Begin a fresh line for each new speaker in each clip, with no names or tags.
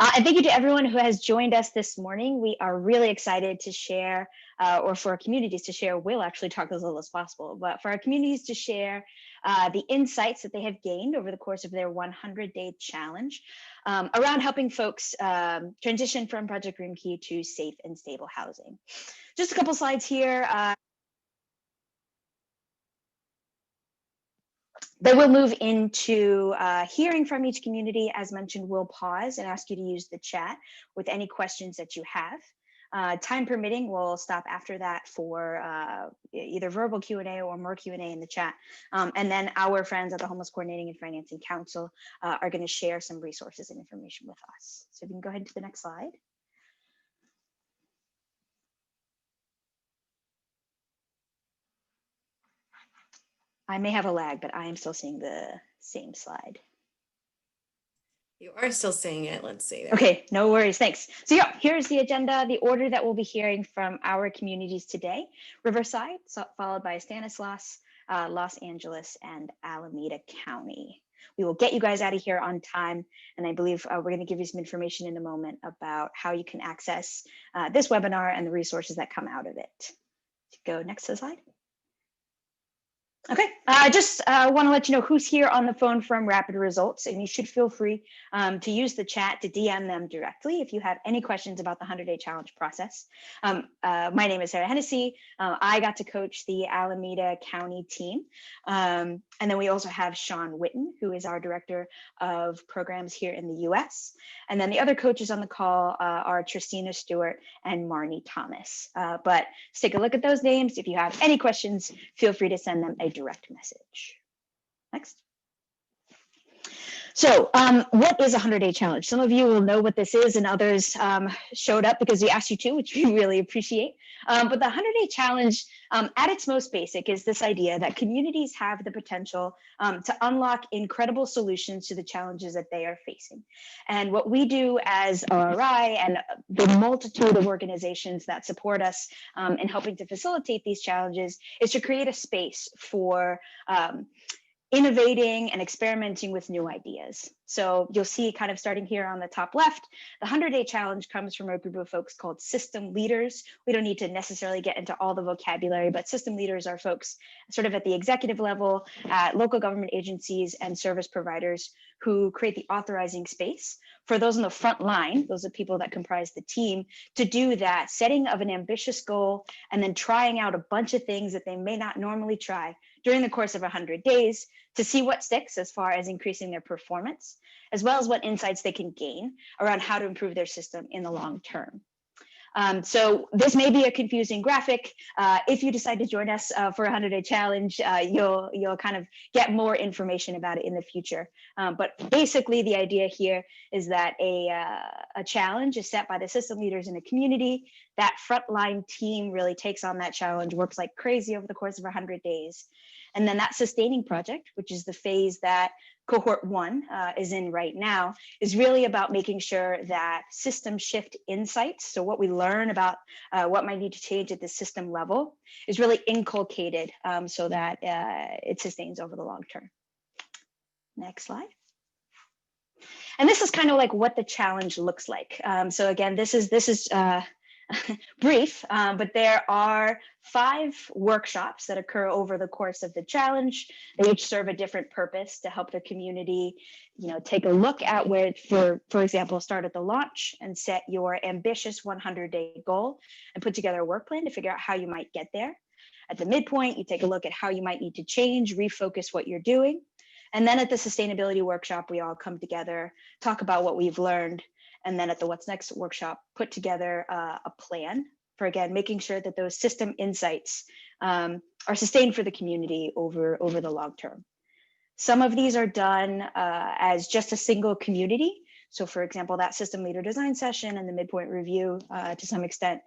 And thank you to everyone who has joined us this morning. We are really excited to share, or for our communities to share, we'll actually talk as little as possible, but for our communities to share the insights that they have gained over the course of their 100-day challenge around helping folks transition from Project Roomkey to safe and stable housing. Just a couple slides here. Then we'll move into hearing from each community. As mentioned, we'll pause and ask you to use the chat with any questions that you have. Time permitting, we'll stop after that for either verbal Q&A or more Q&A in the chat. And then our friends at the Homeless Coordinating and Financing Council are going to share some resources and information with us. So if you can go ahead to the next slide. I may have a lag, but I am still seeing the same slide.
You are still seeing it. Let's see.
Okay, no worries. Thanks. So yeah, here's the agenda, the order that we'll be hearing from our communities today: Riverside, followed by Stanislaus, Los Angeles, and Alameda County. We will get you guys out of here on time, and I believe we're going to give you some information in a moment about how you can access this webinar and the resources that come out of it. Go next to the slide. Okay, I just want to let you know who's here on the phone from Rapid Results, and you should feel free to use the chat to DM them directly if you have any questions about the 100-day challenge process. My name is Sarah Hennessy. I got to coach the Alameda County team. And then we also have Sean Witten, who is our director of programs here in the US. And then the other coaches on the call are Tristina Stewart and Marnie Thomas. But let's take a look at those names. If you have any questions, feel free to send them a direct message. Next. So what is a 100-day challenge? Some of you will know what this is, and others showed up because we asked you to, which we really appreciate. But the 100-day challenge at its most basic is this idea that communities have the potential to unlock incredible solutions to the challenges that they are facing. And what we do as ORI and the multitude of organizations that support us in helping to facilitate these challenges is to create a space for innovating and experimenting with new ideas. So you'll see, kind of starting here on the top left, the 100-day challenge comes from a group of folks called system leaders. We don't need to necessarily get into all the vocabulary, but system leaders are folks sort of at the executive level, at local government agencies and service providers who create the authorizing space for those on the front line, those are people that comprise the team, to do that setting of an ambitious goal and then trying out a bunch of things that they may not normally try during the course of 100 days to see what sticks as far as increasing their performance, as well as what insights they can gain around how to improve their system in the long term. So this may be a confusing graphic. If you decide to join us for a 100-day challenge, you'll kind of get more information about it in the future. But basically, the idea here is that a challenge is set by the system leaders in a community. That frontline team really takes on that challenge, works like crazy over the course of 100 days. And then that sustaining project, which is the phase that Cohort 1 is in right now, is really about making sure that system shift insights, so what we learn about what might need to change at the system level, is really inculcated so that it sustains over the long term. Next slide. And this is kind of like what the challenge looks like. So again, this is brief, but there are 5 workshops that occur over the course of the challenge. They each serve a different purpose to help the community, take a look at where, for example, start at the launch and set your ambitious 100-day goal and put together a work plan to figure out how you might get there. At the midpoint, you take a look at how you might need to change, refocus what you're doing. And then at the sustainability workshop, we all come together, talk about what we've learned, and then at the What's Next workshop, put together a plan for, again, making sure that those system insights are sustained for the community over the long term. Some of these are done as just a single community. So for example, that system leader design session and the midpoint review, to some extent,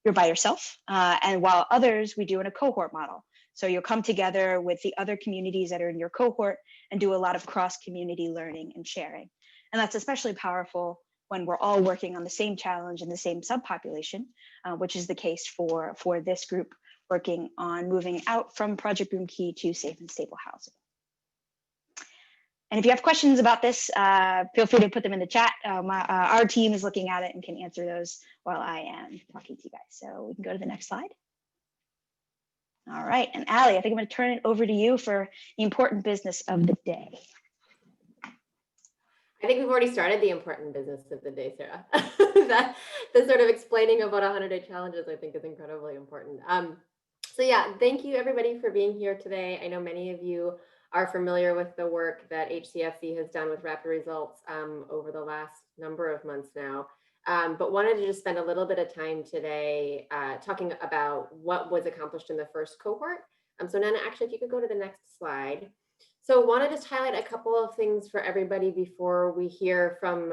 you're by yourself. And while others, we do in a cohort model. So you'll come together with the other communities that are in your cohort and do a lot of cross-community learning and sharing. And that's especially powerful when we're all working on the same challenge in the same subpopulation, which is the case for this group working on moving out from Project Roomkey to safe and stable housing. And if you have questions about this, feel free to put them in the chat. Our team is looking at it and can answer those while I am talking to you guys. So we can go to the next slide. All right, and Allie, I think I'm going to turn it over to you for the important business of the day.
I think we've already started the important business of the day, Sarah. The sort of explaining about 100-day challenges, I think, is incredibly important. So yeah, thank you everybody for being here today. I know many of you are familiar with the work that HCSC has done with Rapid Results over the last number of months now, but wanted to just spend a little bit of time today talking about what was accomplished in the first cohort. So Nana, actually, if you could go to the next slide. So want to just highlight a couple of things for everybody before we hear from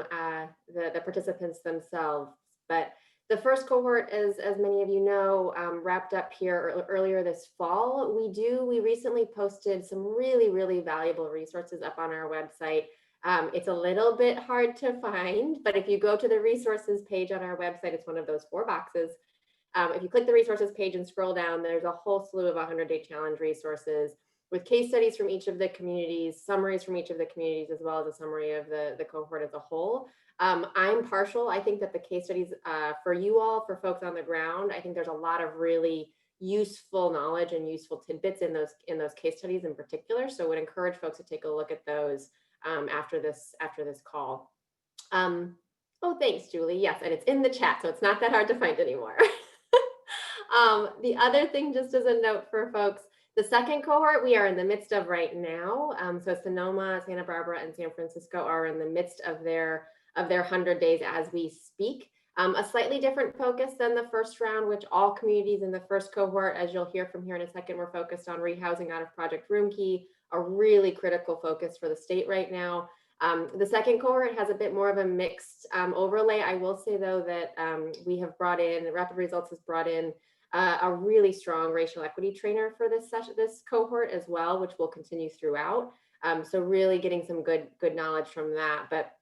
the participants themselves. But the first cohort, as many of you know, wrapped up here earlier this fall. We recently posted some really valuable resources up on our website. It's a little bit hard to find, but if you go to the resources page on our website, it's one of those 4 boxes. If you click the resources page and scroll down, there's a whole slew of 100-day challenge resources with case studies from each of the communities, summaries from each of the communities, as well as a summary of the cohort as a whole. I'm partial. I think that the case studies for you all, for folks on the ground, I think there's a lot of really useful knowledge and useful tidbits in those case studies in particular. So I would encourage folks to take a look at those after this call. Oh, thanks, Julie. Yes, and it's in the chat, so it's not that hard to find anymore. The other thing, just as a note for folks, the second cohort we are in the midst of right now. So Sonoma, Santa Barbara, and San Francisco are in the midst of their 100 days as we speak. A slightly different focus than the first round, which all communities in the first cohort, as you'll hear from here in a second, were focused on rehousing out of Project Roomkey, a really critical focus for the state right now. The second cohort has a bit more of a mixed overlay. I will say, though, that we have brought in, Rapid Results has brought in a really strong racial equity trainer for this cohort as well, which will continue throughout. So really getting some good knowledge from that, but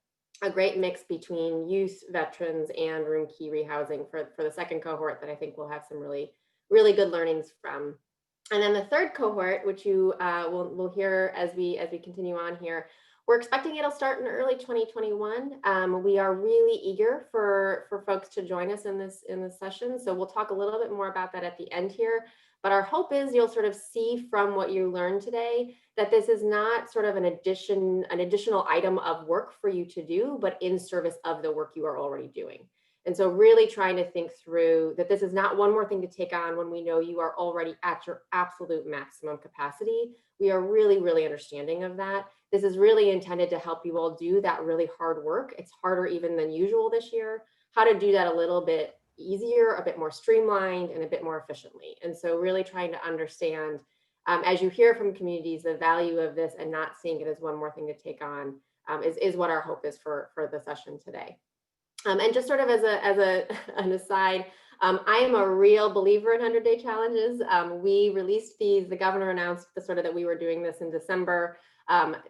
a great mix between youth, veterans, and Roomkey rehousing for the second cohort that I think we'll have some really good learnings from. And then the third cohort, which you will hear as we continue on here, we're expecting it'll start in early 2021. We are really eager for folks to join us in this session. So we'll talk a little bit more about that at the end here. But our hope is you'll sort of see from what you learned today that this is not sort of an additional item of work for you to do, but in service of the work you are already doing. And so really trying to think through that this is not one more thing to take on when we know you are already at your absolute maximum capacity. We are really understanding of that. This is really intended to help you all do that really hard work. It's harder even than usual this year, how to do that a little bit easier, a bit more streamlined, and a bit more efficiently. And so really trying to understand, as you hear from communities, the value of this and not seeing it as one more thing to take on is what our hope is for the session today. And just sort of as an aside, I am a real believer in 100-day challenges. We released these, the governor announced that we were doing this in December.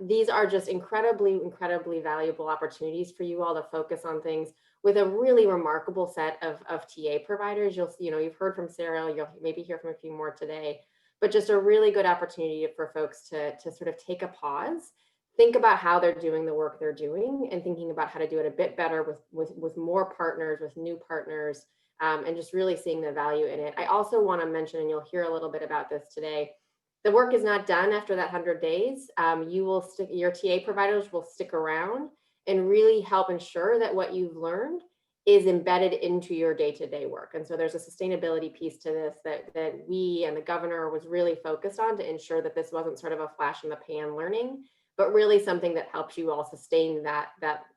These are just incredibly valuable opportunities for you all to focus on things with a really remarkable set of TA providers. You've heard from Sarah, you'll maybe hear from a few more today, but just a really good opportunity for folks to sort of take a pause, think about how they're doing the work they're doing, and thinking about how to do it a bit better with more partners, with new partners, and just really seeing the value in it. I also want to mention, and you'll hear a little bit about this today, the work is not done after that 100 days. Your TA providers will stick around and really help ensure that what you've learned is embedded into your day-to-day work. And so there's a sustainability piece to this that we and the governor was really focused on to ensure that this wasn't sort of a flash in the pan learning, but really something that helps you all sustain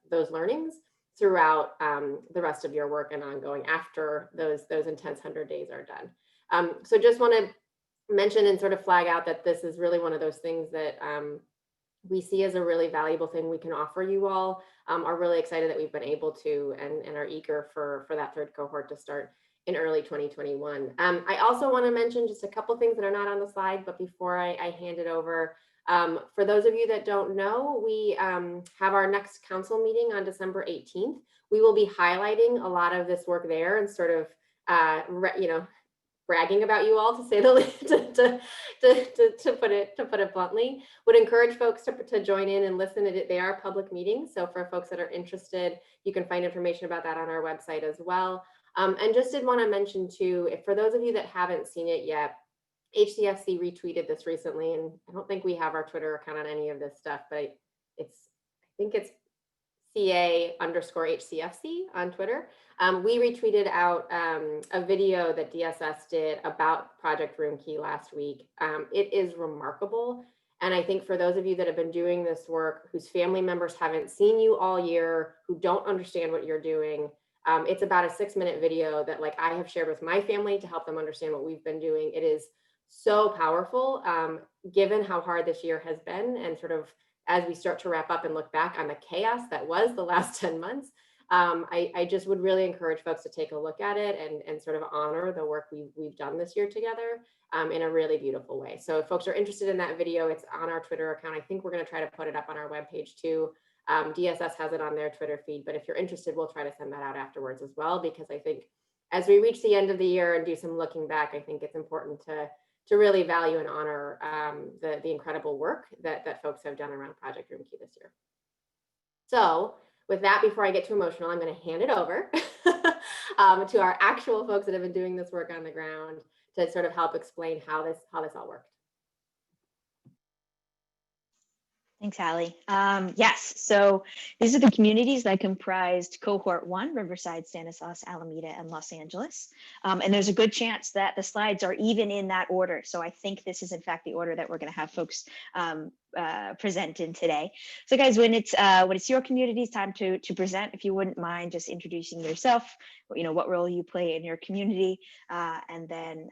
those learnings throughout the rest of your work and ongoing after those intense 100 days are done. So just want to mention and sort of flag out that this is really one of those things that we see as a really valuable thing we can offer you all. Are really excited that we've been able to and are eager for that third cohort to start in early 2021. I also want to mention just a couple things that are not on the slide, but before I hand it over, for those of you that don't know, we have our next council meeting on December 18th. We will be highlighting a lot of this work there and sort of, bragging about you all, to say the least, to put it bluntly. Would encourage folks to join in and listen. They are public meetings, so for folks that are interested, you can find information about that on our website as well. And just did want to mention too, if for those of you that haven't seen it yet, HCFC retweeted this recently, and I don't think we have our Twitter account on any of this stuff, but I think it's CA_HCFC on Twitter. We retweeted out a video that DSS did about Project Roomkey last week. It is remarkable. And I think for those of you that have been doing this work, whose family members haven't seen you all year, who don't understand what you're doing, it's about a 6-minute video that like I have shared with my family to help them understand what we've been doing. It is so powerful, given how hard this year has been, and sort of as we start to wrap up and look back on the chaos that was the last 10 months. I just would really encourage folks to take a look at it and sort of honor the work we've done this year together in a really beautiful way. So if folks are interested in that video, it's on our Twitter account. I think we're going to try to put it up on our webpage too. DSS has it on their Twitter feed, but if you're interested, we'll try to send that out afterwards as well, because I think as we reach the end of the year and do some looking back, I think it's important to really value and honor the incredible work that folks have done around Project Roomkey this year. So with that, before I get too emotional, I'm going to hand it over to our actual folks that have been doing this work on the ground to sort of help explain how this all worked.
Thanks, Allie. Yes, so these are the communities that comprised Cohort 1, Riverside, Stanislaus, Alameda, and Los Angeles. And there's a good chance that the slides are even in that order. So I think this is in fact the order that we're going to have folks present in today. So guys, when it's your community's time to present, if you wouldn't mind just introducing yourself, what role you play in your community, and then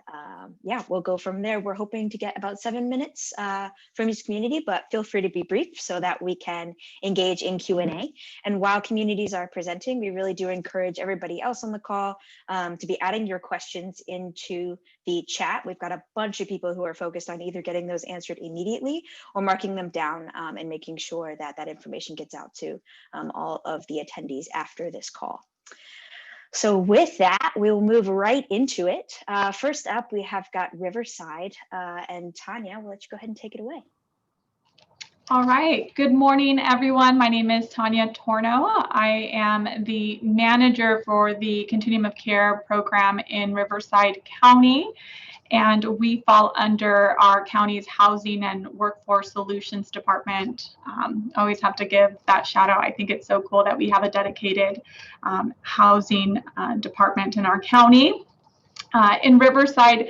yeah, we'll go from there. We're hoping to get about 7 minutes from each community, but feel free to be brief so that we can engage in Q&A. And while communities are presenting, we really do encourage everybody else on the call to be adding your questions into the chat. We've got a bunch of people who are focused on either getting those answered immediately or marking them down and making sure that that information gets out to all of the attendees after this call. So with that, we'll move right into it. First up, we have got Riverside, and Tanya, we'll let you go ahead and take it away.
All right. Good morning, everyone. My name is Tanya Torno. I am the manager for the Continuum of Care program in Riverside County, and we fall under our county's Housing and Workforce Solutions Department. Always have to give that shout out. I think it's so cool that we have a dedicated housing department in our county. In Riverside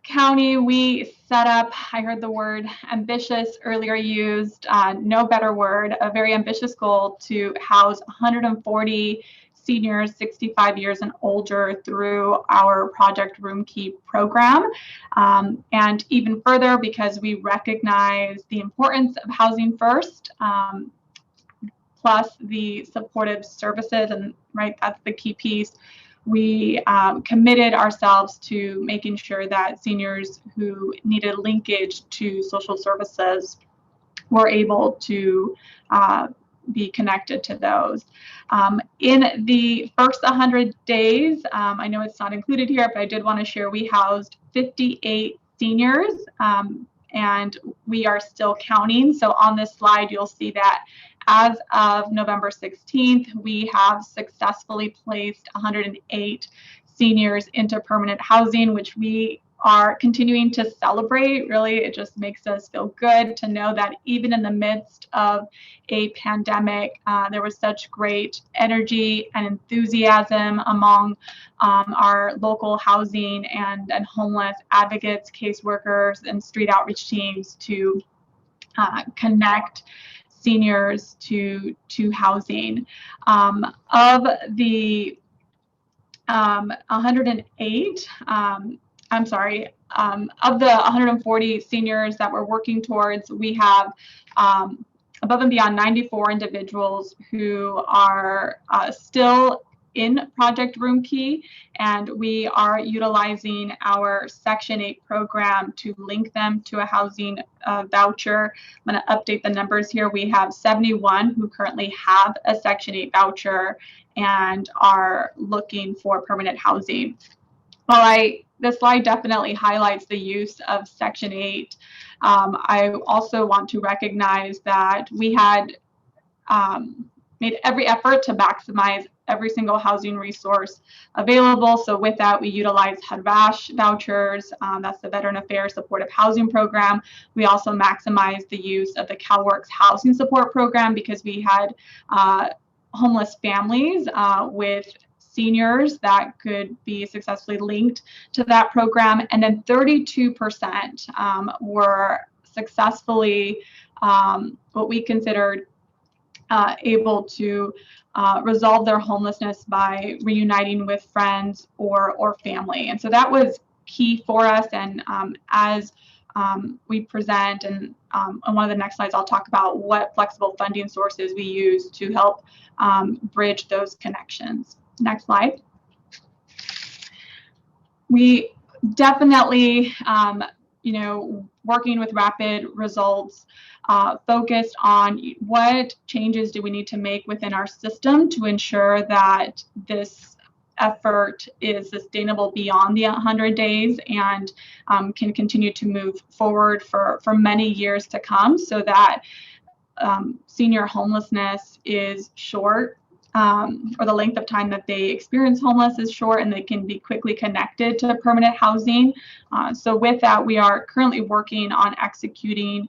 County, we set up, I heard the word ambitious earlier used, no better word, a very ambitious goal to house 140 seniors 65 years and older through our Project Roomkey program. And even further, because we recognize the importance of housing first, plus the supportive services, and right, that's the key piece. We committed ourselves to making sure that seniors who needed linkage to social services were able to be connected to those. In the first 100 days, I know it's not included here, but I did want to share we housed 58 seniors, and we are still counting. So on this slide, you'll see that as of November 16th, we have successfully placed 108 seniors into permanent housing, which we are continuing to celebrate. Really, it just makes us feel good to know that even in the midst of a pandemic, there was such great energy and enthusiasm among our local housing and homeless advocates, caseworkers, and street outreach teams to connect seniors to housing. Of the 108, of the 140 seniors that we're working towards, we have above and beyond 94 individuals who are still in Project Roomkey, and we are utilizing our Section 8 program to link them to a housing voucher. I'm going to update the numbers here. We have 71 who currently have a Section 8 voucher and are looking for permanent housing. While I this slide definitely highlights the use of Section 8. I also want to recognize that we had made every effort to maximize every single housing resource available. So with that, we utilized HUD-VASH vouchers. That's the Veteran Affairs Supportive Housing Program. We also maximized the use of the CalWORKs Housing Support Program because we had homeless families with seniors that could be successfully linked to that program. And then 32% were successfully what we considered able to resolve their homelessness by reuniting with friends or family. And so that was key for us. And as we present, and on one of the next slides, I'll talk about what flexible funding sources we use to help bridge those connections. Next slide. We definitely, working with Rapid Results, focused on what changes do we need to make within our system to ensure that this effort is sustainable beyond the 100 days and can continue to move forward for many years to come, so that senior homelessness is short, or the length of time that they experience homeless is short, and they can be quickly connected to permanent housing. So with that, we are currently working on executing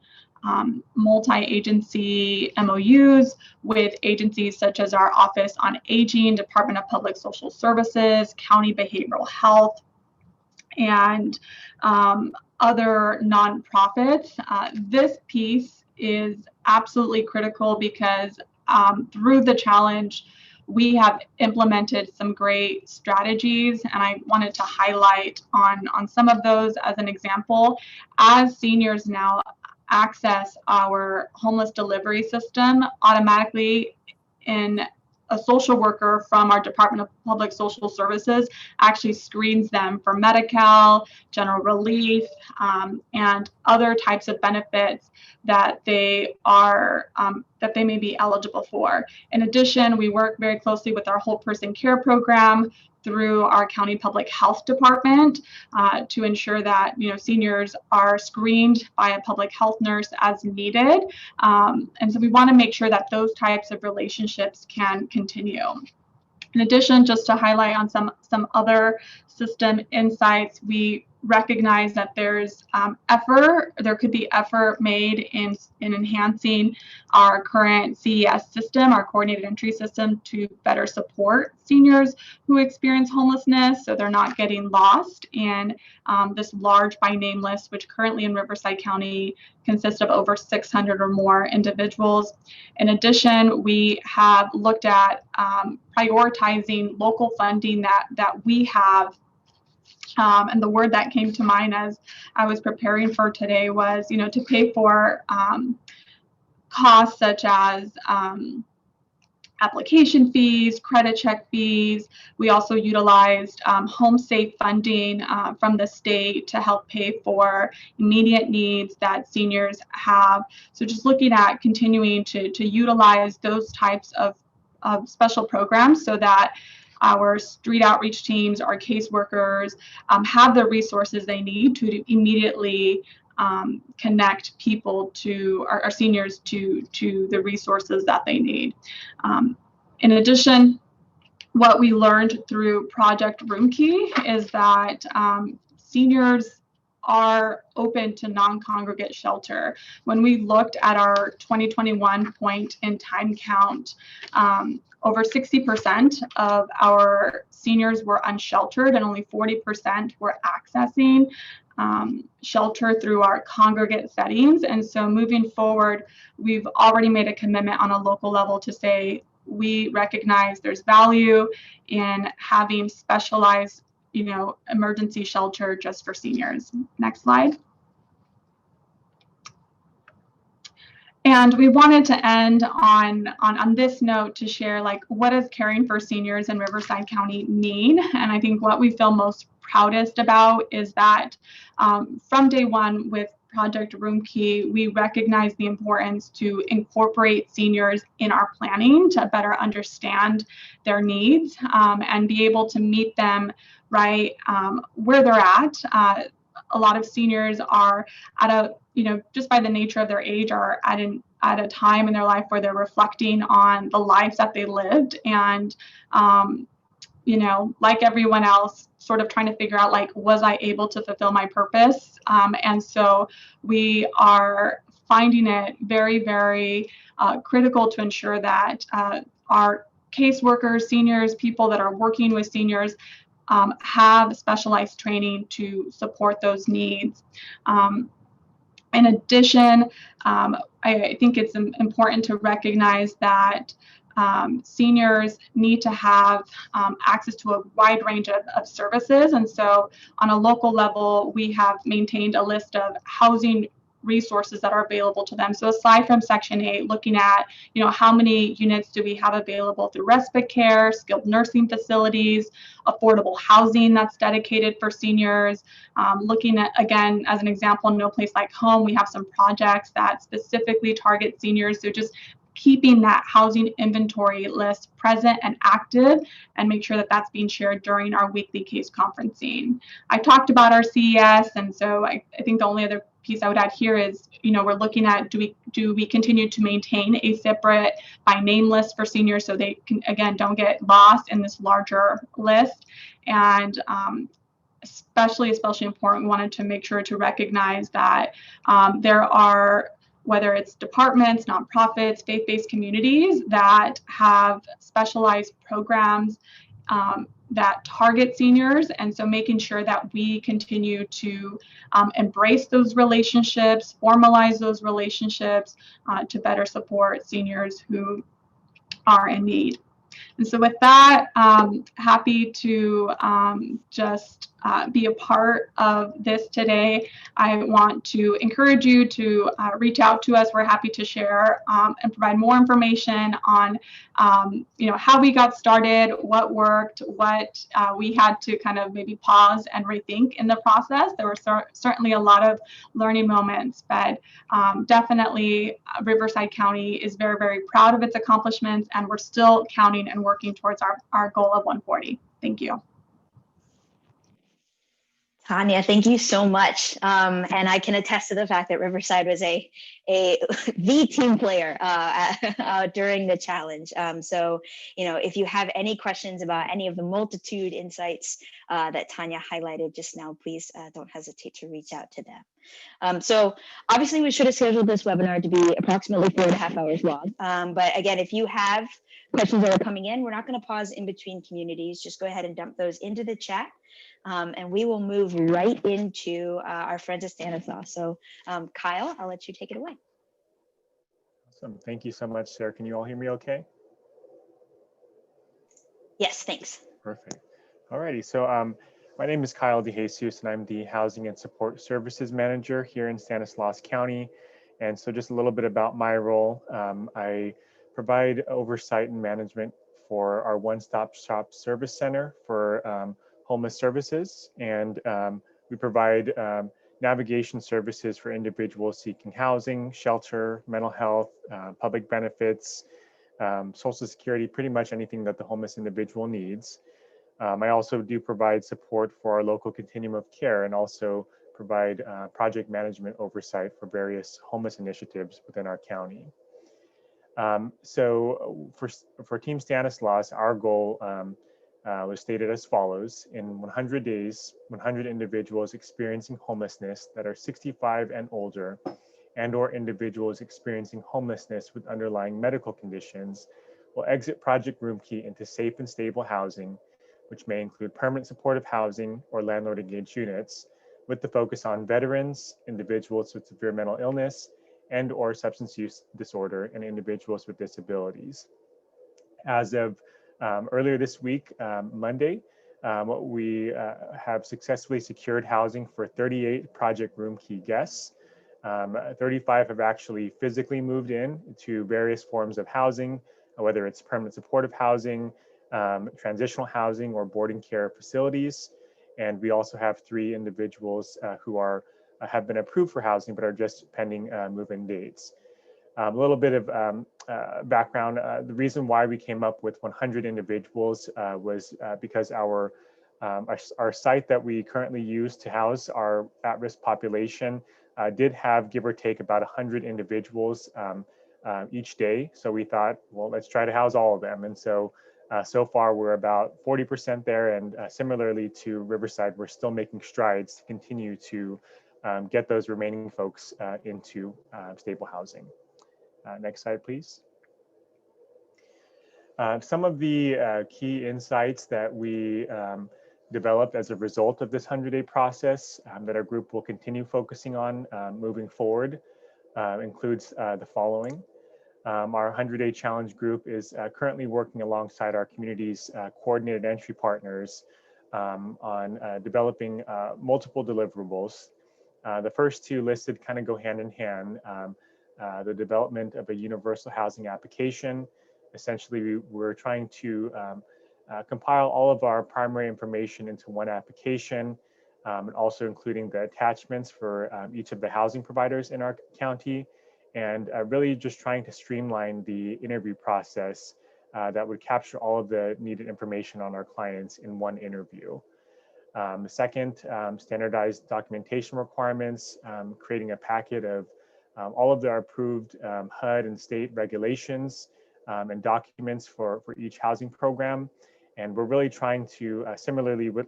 multi-agency MOUs with agencies such as our Office on Aging, Department of Public Social Services, County Behavioral Health, and other nonprofits. This piece is absolutely critical because through the challenge, we have implemented some great strategies, and I wanted to highlight on some of those as an example. As seniors now access our homeless delivery system automatically, in a social worker from our Department of Public Social Services actually screens them for Medi-Cal, general relief, and other types of benefits that they are that they may be eligible for. In addition, we work very closely with our whole person care program through our county public health department to ensure that seniors are screened by a public health nurse as needed. And so we want to make sure that those types of relationships can continue. In addition, just to highlight on some other system insights, we recognize that there's there could be effort made in enhancing our current CES system, our coordinated entry system, to better support seniors who experience homelessness, so they're not getting lost in this large by name list, which currently in Riverside County consists of over 600 or more individuals. In addition, we have looked at prioritizing local funding that we have. And the word that came to mind as I was preparing for today was, to pay for costs such as application fees, credit check fees. We also utilized home safe funding from the state to help pay for immediate needs that seniors have. So just looking at continuing to utilize those types of special programs so that our street outreach teams, our caseworkers have the resources they need to immediately connect people to our seniors to the resources that they need. In addition, what we learned through Project Roomkey is that seniors are open to non-congregate shelter. When we looked at our 2021 point in time count, over 60% of our seniors were unsheltered, and only 40% were accessing shelter through our congregate settings. And so moving forward, we've already made a commitment on a local level to say we recognize there's value in having specialized, emergency shelter just for seniors. Next slide. And we wanted to end on this note to share, what does caring for seniors in Riverside County mean? And I think what we feel most proudest about is that from day one with Project Roomkey, we recognize the importance to incorporate seniors in our planning to better understand their needs and be able to meet them right where they're at. A lot of seniors are at a, just by the nature of their age, are at a time in their life where they're reflecting on the lives that they lived and like everyone else, sort of trying to figure out, like, was I able to fulfill my purpose? And so we are finding it very, very critical to ensure that our caseworkers, seniors, people that are working with seniors have specialized training to support those needs. In addition, I think it's important to recognize that seniors need to have access to a wide range of services. And so on a local level, we have maintained a list of housing resources that are available to them. So aside from Section 8, looking at, how many units do we have available through respite care, skilled nursing facilities, affordable housing that's dedicated for seniors. Looking at, again, as an example, No Place Like Home, we have some projects that specifically target seniors. So just keeping that housing inventory list present and active, and make sure that that's being shared during our weekly case conferencing. I talked about our CES, and so I think the only other piece I would add here is, we're looking at, do we continue to maintain a separate by name list for seniors so they can, again, don't get lost in this larger list. And especially important, we wanted to make sure to recognize that there are, whether it's departments, nonprofits, faith-based communities that have specialized programs that target seniors. And so making sure that we continue to embrace those relationships, formalize those relationships to better support seniors who are in need. And so with that, happy to just be a part of this today. I want to encourage you to reach out to us. We're happy to share and provide more information on, how we got started, what worked, what we had to kind of maybe pause and rethink in the process. There were certainly a lot of learning moments, but definitely Riverside County is very, very proud of its accomplishments, and we're still counting and working towards our goal of 140. Thank you.
Tanya, thank you so much. And I can attest to the fact that Riverside was the team player during the challenge. So, if you have any questions about any of the multitude insights that Tanya highlighted just now, please don't hesitate to reach out to them. So obviously we should have scheduled this webinar to be approximately 4.5 hours long. But again, if you have questions that are coming in, we're not going to pause in between communities. Just go ahead and dump those into the chat. And we will move right into our friends at STANISLAUS. So Kyle, I'll let you take it away.
Awesome. Thank you so much, Sarah. Can you all hear me okay?
Yes, thanks.
Perfect. All righty. So my name is Kyle DeJesus, and I'm the Housing and Support Services Manager here in Stanislaus County. And so just a little bit about my role. I provide oversight and management for our one-stop shop service center for homeless services. And we provide navigation services for individuals seeking housing, shelter, mental health, public benefits, Social Security, pretty much anything that the homeless individual needs. I also do provide support for our local continuum of care, and also provide project management oversight for various homeless initiatives within our county. So for Team Stanislaus, our goal was stated as follows: in 100 days, 100 individuals experiencing homelessness that are 65 and older, and/or individuals experiencing homelessness with underlying medical conditions will exit Project Roomkey into safe and stable housing, which may include permanent supportive housing or landlord engaged units, with the focus on veterans, individuals with severe mental illness, and/or substance use disorder, and individuals with disabilities. As of earlier this week, Monday, we have successfully secured housing for 38 Project Roomkey guests. 35 have actually physically moved in to various forms of housing, whether it's permanent supportive housing, transitional housing, or boarding care facilities. And we also have 3 individuals who are have been approved for housing, but are just pending move-in dates. A little bit of background. The reason why we came up with 100 individuals was because our site that we currently use to house our at-risk population did have, give or take, about 100 individuals each day. So we thought, well, let's try to house all of them. And so so far we're about 40% there. And similarly to Riverside, we're still making strides to continue to get those remaining folks into stable housing. Next slide, please. Some of the key insights that we developed as a result of this 100-day process that our group will continue focusing on moving forward includes the following. Our 100-day challenge group is currently working alongside our community's coordinated entry partners on developing multiple deliverables. The first two listed kind of go hand in hand. The development of a universal housing application. Essentially, we're trying to compile all of our primary information into one application, and also including the attachments for each of the housing providers in our county, and really just trying to streamline the interview process that would capture all of the needed information on our clients in one interview. The second, standardized documentation requirements, creating a packet of all of the approved HUD and state regulations and documents for each housing program. And we're really trying to, similarly with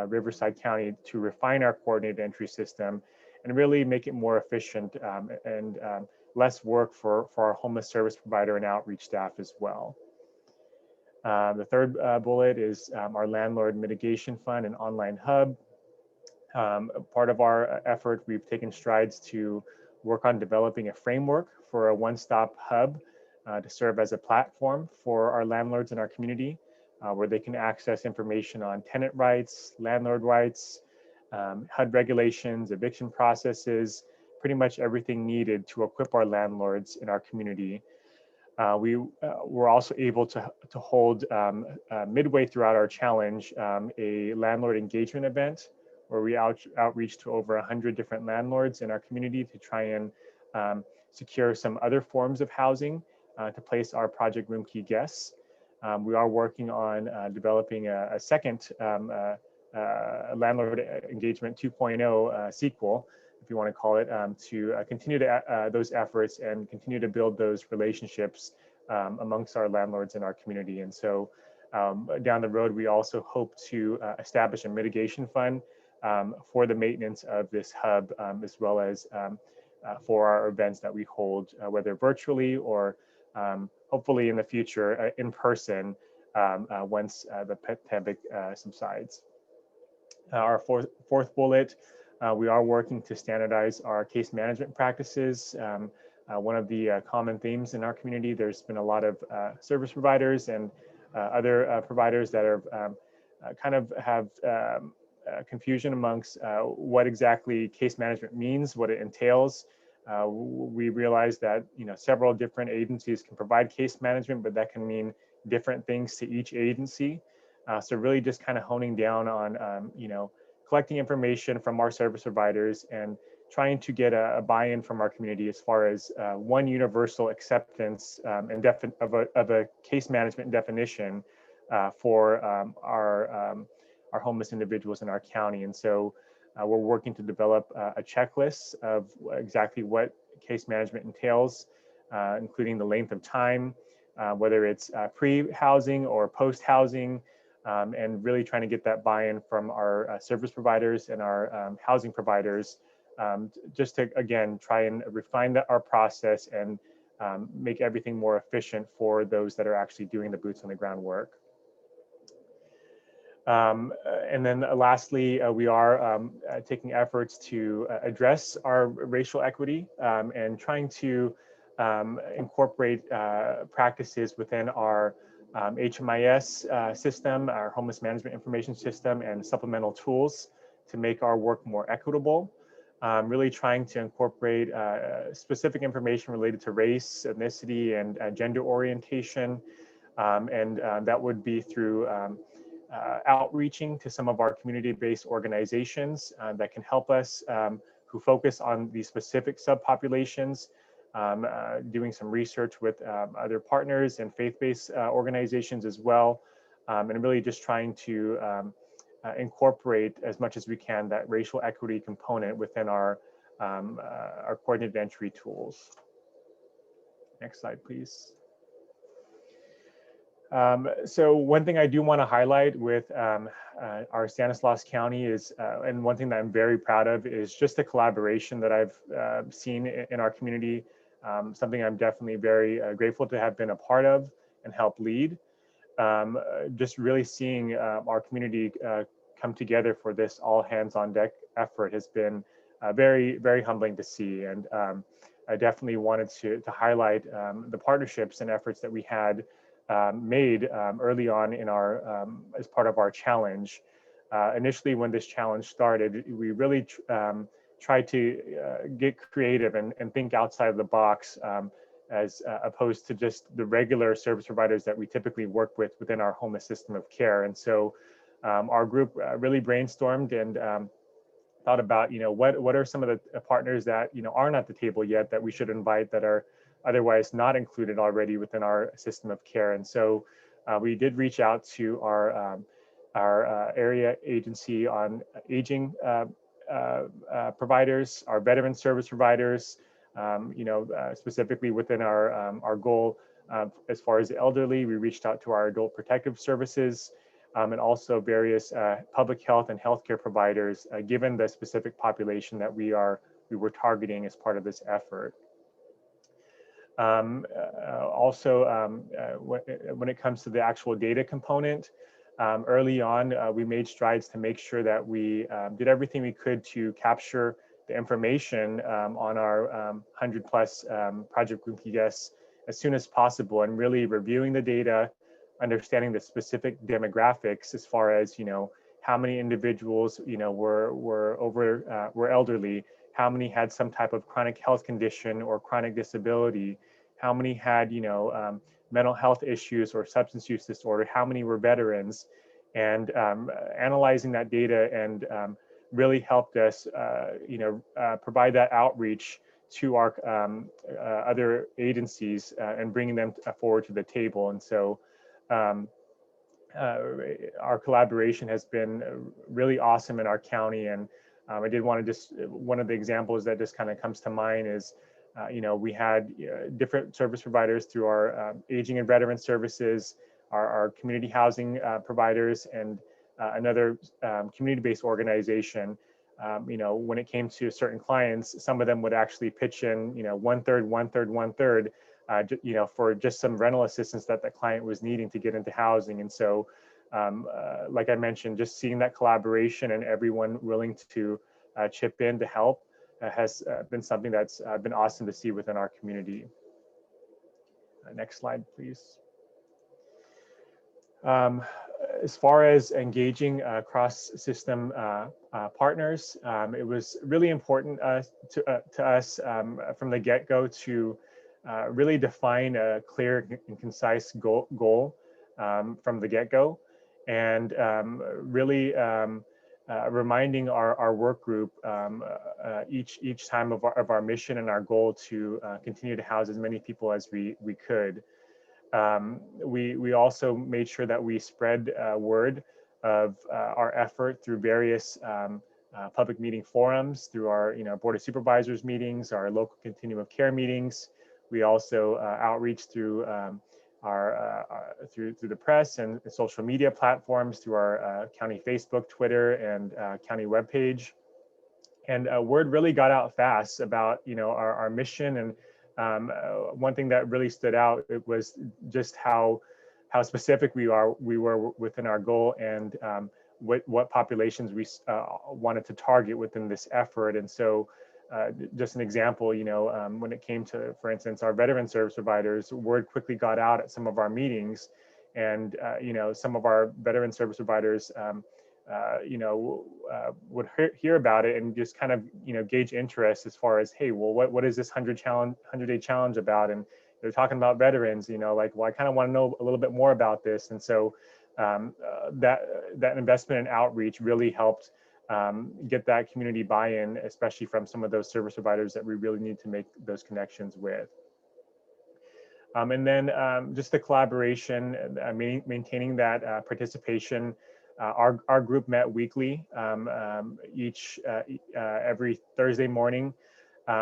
Riverside County, to refine our coordinated entry system and really make it more efficient and less work for our homeless service provider and outreach staff as well. The third bullet is our landlord mitigation fund and online hub. Part of our effort, we've taken strides to work on developing a framework for a one-stop hub to serve as a platform for our landlords in our community, where they can access information on tenant rights, landlord rights, HUD regulations, eviction processes, pretty much everything needed to equip our landlords in our community. We were also able to hold midway throughout our challenge a landlord engagement event where we outreach to over 100 different landlords in our community to try and secure some other forms of housing to place our Project Roomkey guests. We are working on developing a second landlord engagement 2.0 sequel, if you want to call it, to continue to, those efforts and continue to build those relationships amongst our landlords in our community. And so down the road, we also hope to establish a mitigation fund for the maintenance of this hub, as well as for our events that we hold, whether virtually or hopefully in the future in person once the pandemic subsides. Our fourth bullet, we are working to standardize our case management practices. One of the common themes in our community, there's been a lot of service providers and other providers that are kind of have confusion amongst what exactly case management means, what it entails. We realize that several different agencies can provide case management, but that can mean different things to each agency. So really just kind of honing down on collecting information from our service providers and trying to get a buy-in from our community as far as one universal acceptance and of a case management definition for our homeless individuals in our county. And so we're working to develop a checklist of exactly what case management entails, including the length of time, whether it's pre-housing or post-housing, and really trying to get that buy-in from our service providers and our housing providers, just to, again, try and refine our process and make everything more efficient for those that are actually doing the boots on the ground work. And then lastly, we are taking efforts to address our racial equity and trying to incorporate practices within our HMIS system, our homeless management information system, and supplemental tools to make our work more equitable. Really trying to incorporate specific information related to race, ethnicity, and gender orientation. And that would be through outreaching to some of our community-based organizations that can help us who focus on these specific subpopulations, doing some research with other partners and faith-based organizations as well, and really just trying to incorporate as much as we can that racial equity component within our coordinated entry tools. Next slide, please. So one thing I do want to highlight with our Stanislaus County is, and one thing that I'm very proud of, is just the collaboration that I've seen in our community. Something I'm definitely very grateful to have been a part of and help lead. Just really seeing our community come together for this all hands on deck effort has been very, very humbling to see. And I definitely wanted to highlight the partnerships and efforts that we had made early on in our as part of our challenge. Initially, when this challenge started, we really tried to get creative and think outside of the box, as opposed to just the regular service providers that we typically work with within our homeless system of care. And so our group really brainstormed and thought about, what are some of the partners that, aren't at the table yet that we should invite, that are otherwise not included already within our system of care. And so we did reach out to our area agency on aging providers, our veteran service providers, specifically within our goal as far as the elderly. We reached out to our adult protective services, and also various public health and healthcare providers, given the specific population that we were targeting as part of this effort. Also, when it comes to the actual data component, early on, we made strides to make sure that we did everything we could to capture the information on our 100+ Project Roomkey guests as soon as possible, and really reviewing the data, understanding the specific demographics as far as, how many individuals, were elderly, how many had some type of chronic health condition or chronic disability, how many had, mental health issues or substance use disorder, how many were veterans, and analyzing that data and really helped us, provide that outreach to our other agencies and bringing them forward to the table. And so our collaboration has been really awesome in our county. And I did want to one of the examples that just kind of comes to mind is, we had different service providers through our aging and veteran services, our community housing providers, and another community-based organization. When it came to certain clients, some of them would actually pitch in, 1/3, 1/3, 1/3, for just some rental assistance that the client was needing to get into housing. And so, like I mentioned, just seeing that collaboration and everyone willing to chip in to help has been something that's been awesome to see within our community. Next slide, please. As far as engaging cross-system partners, it was really important to us from the get-go to really define a clear and concise goal from the get-go, and really reminding our work group each time of our mission and our goal to continue to house as many people as we could. We also made sure that we spread word of our effort through various public meeting forums, through our Board of Supervisors meetings, our local continuum of care meetings. We also outreach through through the press and social media platforms, through our county Facebook, Twitter, and county webpage. And word really got out fast about our mission. And one thing that really stood out, it was just how specific we were within our goal, and what populations we wanted to target within this effort. And so just an example, when it came to, for instance, our veteran service providers, word quickly got out at some of our meetings, and some of our veteran service providers would hear about it and just kind of gauge interest as far as, hey, well, what is this 100-day challenge about? And they're talking about veterans, like, well, I kind of want to know a little bit more about this. And so that investment in outreach really helped get that community buy-in, especially from some of those service providers that we really need to make those connections with. And then just the collaboration, maintaining that participation. Our group met weekly, every Thursday morning.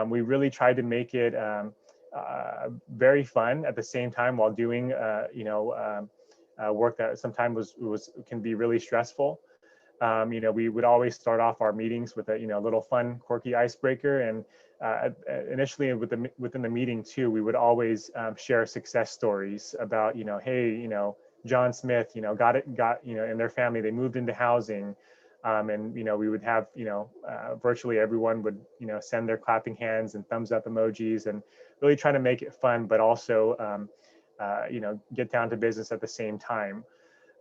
We really tried to make it very fun at the same time while doing, work that sometimes can be really stressful. We would always start off our meetings with a little fun, quirky icebreaker, and initially within the meeting too, we would always share success stories about hey, John Smith, got in their family, they moved into housing, and we would have virtually everyone would send their clapping hands and thumbs up emojis, and really try to make it fun, but also get down to business at the same time.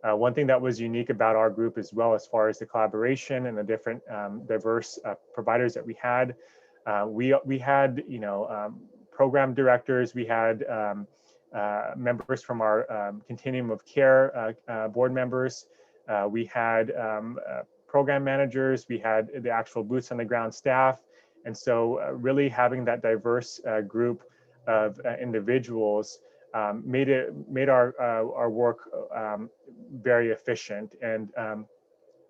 One thing that was unique about our group as well, as far as the collaboration and the different diverse providers that we had had program directors, we had members from our continuum of care board members, we had program managers, we had the actual boots on the ground staff, and so really having that diverse group of individuals made our work very efficient. And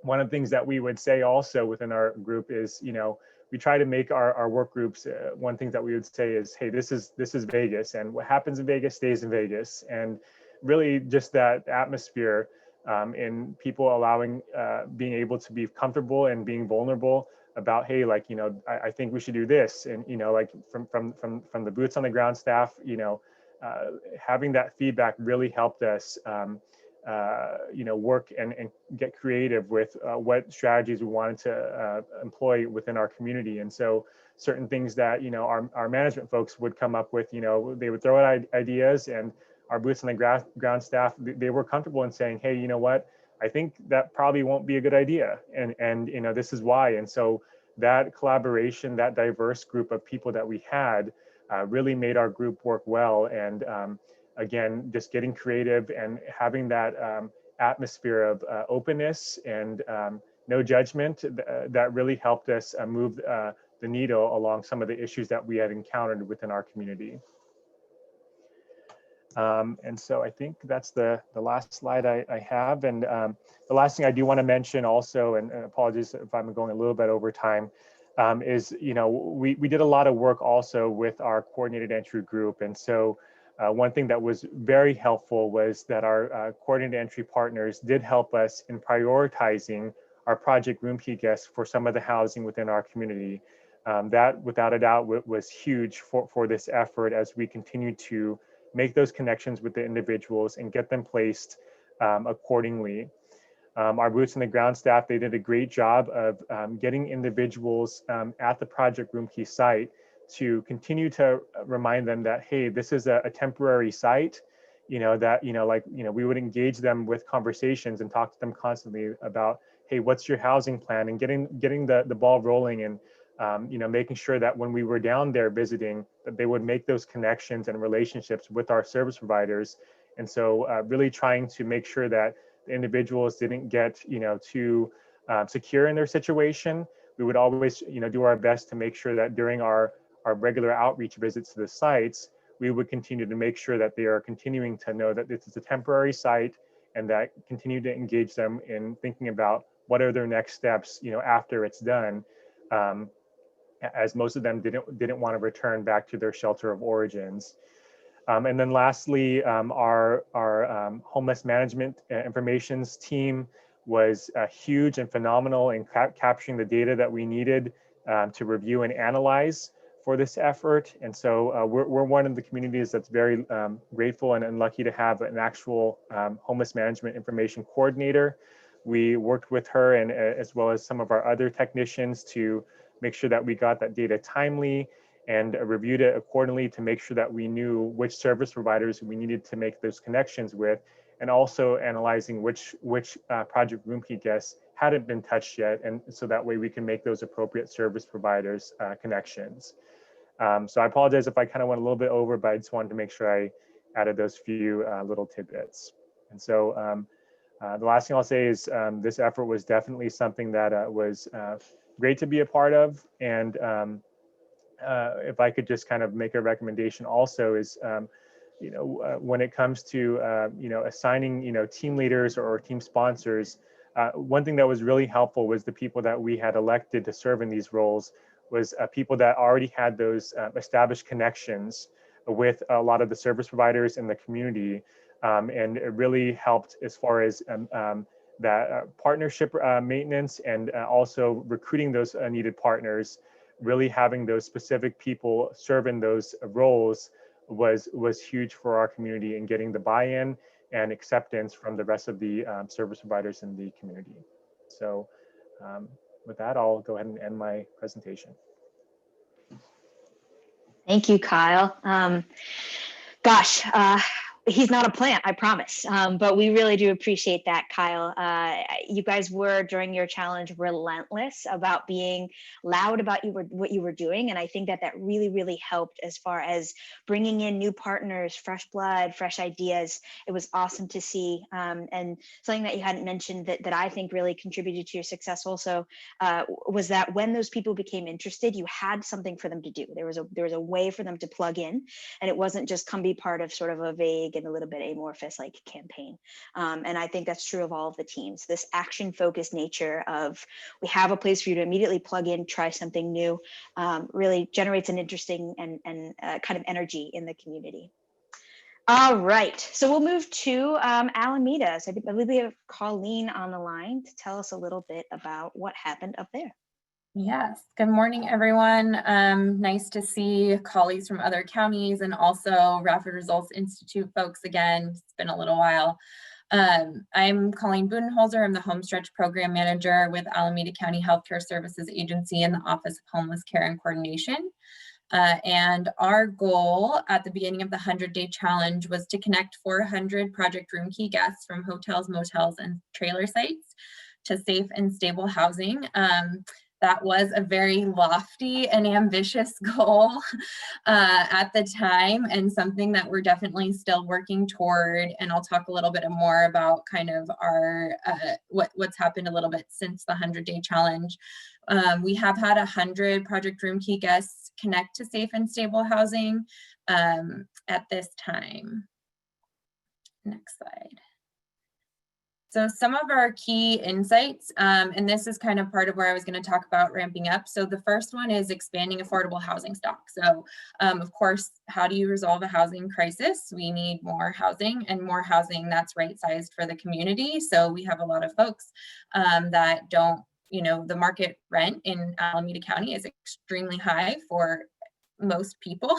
one of the things that we would say also within our group is, we try to make our work groups. One thing that we would say is, hey, this is Vegas, and what happens in Vegas stays in Vegas. And really just that atmosphere in people being able to be comfortable and being vulnerable about, hey, like, I think we should do this. And, like from the boots on the ground staff, having that feedback really helped us, work and get creative with what strategies we wanted to employ within our community. And so certain things that, our management folks would come up with, they would throw out ideas, and our boots on the ground staff, they were comfortable in saying, hey, you know what, I think that probably won't be a good idea. And this is why. And so that collaboration, that diverse group of people that we had, really made our group work well. And again, just getting creative and having that atmosphere of openness and no judgment, that really helped us move the needle along some of the issues that we had encountered within our community. And so I think that's the last slide I have. And the last thing I do want to mention also, and apologies if I'm going a little bit over time, is, we did a lot of work also with our coordinated entry group. And so one thing that was very helpful was that our coordinated entry partners did help us in prioritizing our project Roomkey guests for some of the housing within our community. That without a doubt was huge for this effort as we continue to make those connections with the individuals and get them placed accordingly. Our boots on the ground staff, they did a great job of getting individuals at the Project Roomkey site to continue to remind them that, hey, this is a temporary site, we would engage them with conversations and talk to them constantly about, hey, what's your housing plan, and getting the ball rolling, and making sure that when we were down there visiting, that they would make those connections and relationships with our service providers. And so really trying to make sure that the individuals didn't get, too secure in their situation. We would always, do our best to make sure that during our regular outreach visits to the sites, we would continue to make sure that they are continuing to know that this is a temporary site, and that continue to engage them in thinking about what are their next steps, after it's done, as most of them didn't want to return back to their shelter of origins. And then lastly, our homeless management informations team was huge and phenomenal in capturing the data that we needed to review and analyze for this effort. And so we're one of the communities that's very grateful and lucky to have an actual homeless management information coordinator. We worked with her and as well as some of our other technicians to make sure that we got that data timely and reviewed it accordingly to make sure that we knew which service providers we needed to make those connections with, and also analyzing which Project Roomkey guests hadn't been touched yet, and so that way we can make those appropriate service providers connections. So I apologize if I kind of went a little bit over, but I just wanted to make sure I added those few little tidbits. And so The last thing I'll say is this effort was definitely something that was great to be a part of. And if I could just kind of make a recommendation also is, when it comes to, assigning, team leaders or team sponsors, one thing that was really helpful was the people that we had elected to serve in these roles was people that already had those established connections with a lot of the service providers in the community. And it really helped as far as that partnership maintenance and also recruiting those needed partners. Really having those specific people serve in those roles was huge for our community and getting the buy-in and acceptance from the rest of the service providers in the community. So with that, I'll go ahead and end my presentation.
Thank you, Kyle. Gosh, he's not a plant, I promise. But we really do appreciate that, Kyle. You guys were, during your challenge, relentless about being loud about what you were doing. And I think that really, really helped as far as bringing in new partners, fresh blood, fresh ideas. It was awesome to see. And something that you hadn't mentioned that I think really contributed to your success also was that when those people became interested, you had something for them to do. There was a way for them to plug in, and it wasn't just come be part of sort of a vague and a little bit amorphous like campaign. And I think that's true of all of the teams. This action focused nature of we have a place for you to immediately plug in, try something new, really generates an interesting and kind of energy in the community. All right, so we'll move to Alameda. So I believe we have Colleen on the line to tell us a little bit about what happened up there.
Yes, good morning, everyone. Nice to see colleagues from other counties and also Rapid Results Institute folks again. It's been a little while. I'm Colleen Budenholzer. I'm the Homestretch Program Manager with Alameda County Healthcare Services Agency in the Office of Homeless Care and Coordination. And our goal at the beginning of the 100-day challenge was to connect 400 Project Roomkey guests from hotels, motels, and trailer sites to safe and stable housing. That was a very lofty and ambitious goal at the time, and something that we're definitely still working toward. And I'll talk a little bit more about kind of our what's happened a little bit since the 100-day challenge. We have had 100 Project Roomkey guests connect to safe and stable housing at this time. Next slide. So some of our key insights, and this is kind of part of where I was going to talk about ramping up. So the first one is expanding affordable housing stock. So of course, how do you resolve a housing crisis? We need more housing and more housing that's right-sized for the community. So we have a lot of folks that don't, the market rent in Alameda County is extremely high for most people.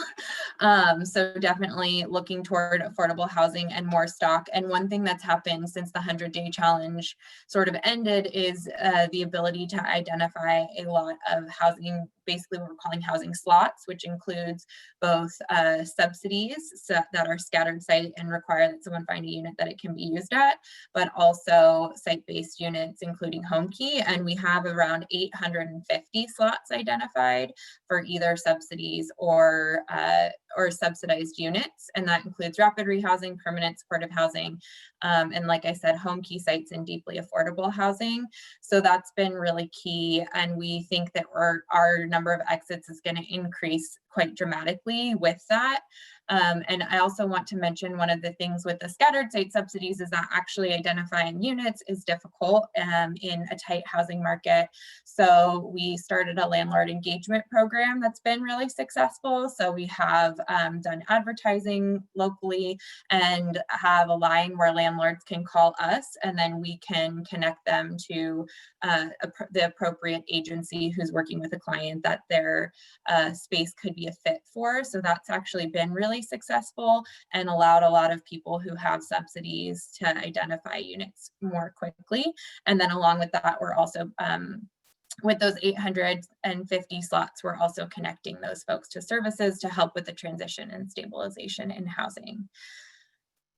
So definitely looking toward affordable housing and more stock. And one thing that's happened since the 100-day challenge sort of ended is the ability to identify a lot of housing, basically what we're calling housing slots, which includes both subsidies that are scattered site and require that someone find a unit that it can be used at, but also site-based units, including Roomkey. And we have around 850 slots identified for either subsidies or subsidized units, and that includes rapid rehousing, permanent supportive housing, and like I said, Roomkey sites and deeply affordable housing. So that's been really key, and we think that our number of exits is going to increase quite dramatically with that. And I also want to mention one of the things with the scattered site subsidies is that actually identifying units is difficult in a tight housing market. So we started a landlord engagement program that's been really successful. So we have done advertising locally and have a line where landlords can call us, and then we can connect them to the appropriate agency who's working with a client that their space could be a fit for. So that's actually been really successful and allowed a lot of people who have subsidies to identify units more quickly. And then along with that, we're also with those 850 slots, we're also connecting those folks to services to help with the transition and stabilization in housing.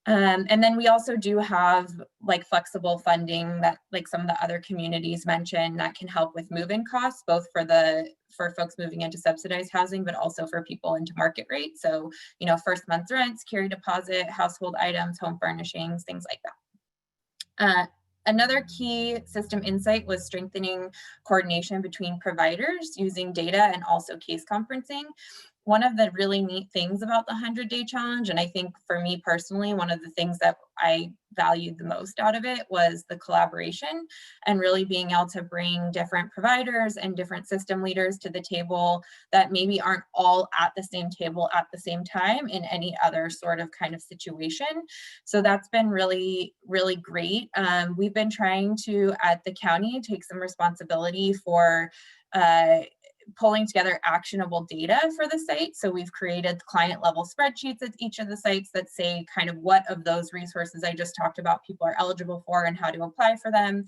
And then we also do have like flexible funding that like some of the other communities mentioned that can help with move-in costs, both for folks moving into subsidized housing, but also for people into market rate. So, first month's rent, security deposit, household items, home furnishings, things like that. Another key system insight was strengthening coordination between providers using data and also case conferencing. One of the really neat things about the 100-day challenge, and I think for me personally, one of the things that I valued the most out of it was the collaboration and really being able to bring different providers and different system leaders to the table that maybe aren't all at the same table at the same time in any other sort of kind of situation. So that's been really, really great. We've been trying to, at the county, take some responsibility for pulling together actionable data for the site. So we've created client level spreadsheets at each of the sites that say kind of what of those resources I just talked about people are eligible for and how to apply for them.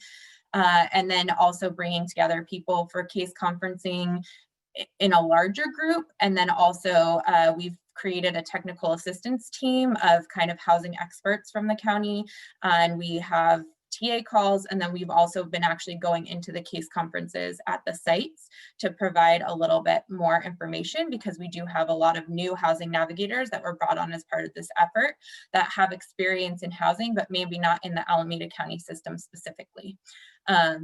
And then also bringing together people for case conferencing in a larger group. And then also we've created a technical assistance team of kind of housing experts from the county. And we have TA calls, and then we've also been actually going into the case conferences at the sites to provide a little bit more information, because we do have a lot of new housing navigators that were brought on as part of this effort that have experience in housing, but maybe not in the Alameda County system specifically.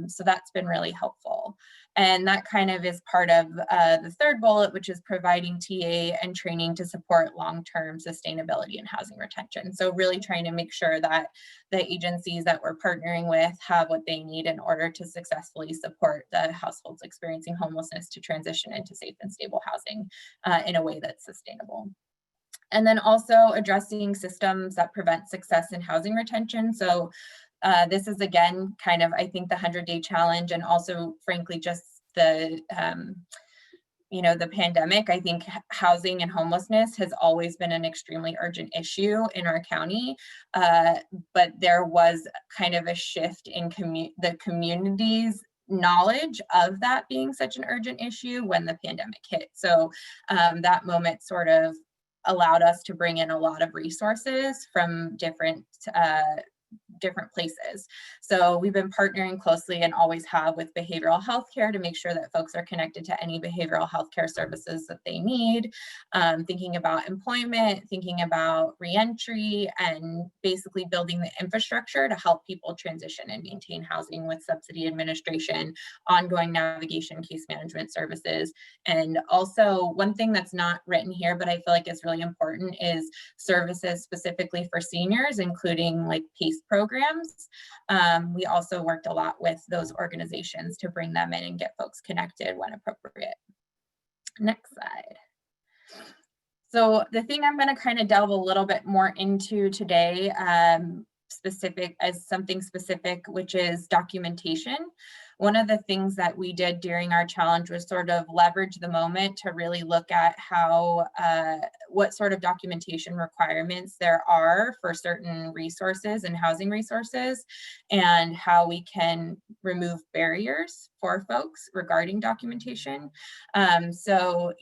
So that's been really helpful. And that kind of is part of the third bullet, which is providing TA and training to support long-term sustainability and housing retention. So really trying to make sure that the agencies that we're partnering with have what they need in order to successfully support the households experiencing homelessness to transition into safe and stable housing in a way that's sustainable. And then also addressing systems that prevent success in housing retention. So this is again kind of, I think, the 100-day challenge, and also frankly just the the pandemic. I think housing and homelessness has always been an extremely urgent issue in our county, but there was kind of a shift in the community's knowledge of that being such an urgent issue when the pandemic hit. So that moment sort of allowed us to bring in a lot of resources from different places. So we've been partnering closely and always have with behavioral health care to make sure that folks are connected to any behavioral health care services that they need, thinking about employment, thinking about reentry, and basically building the infrastructure to help people transition and maintain housing with subsidy administration, ongoing navigation, case management services. And also one thing that's not written here, but I feel like it's really important, is services specifically for seniors, including like PACE programs. We also worked a lot with those organizations to bring them in and get folks connected when appropriate. Next slide. So the thing I'm going to kind of delve a little bit more into today, something specific, which is documentation. One of the things that we did during our challenge was sort of leverage the moment to really look at how, what sort of documentation requirements there are for certain resources and housing resources, and how we can remove barriers for folks regarding documentation. So,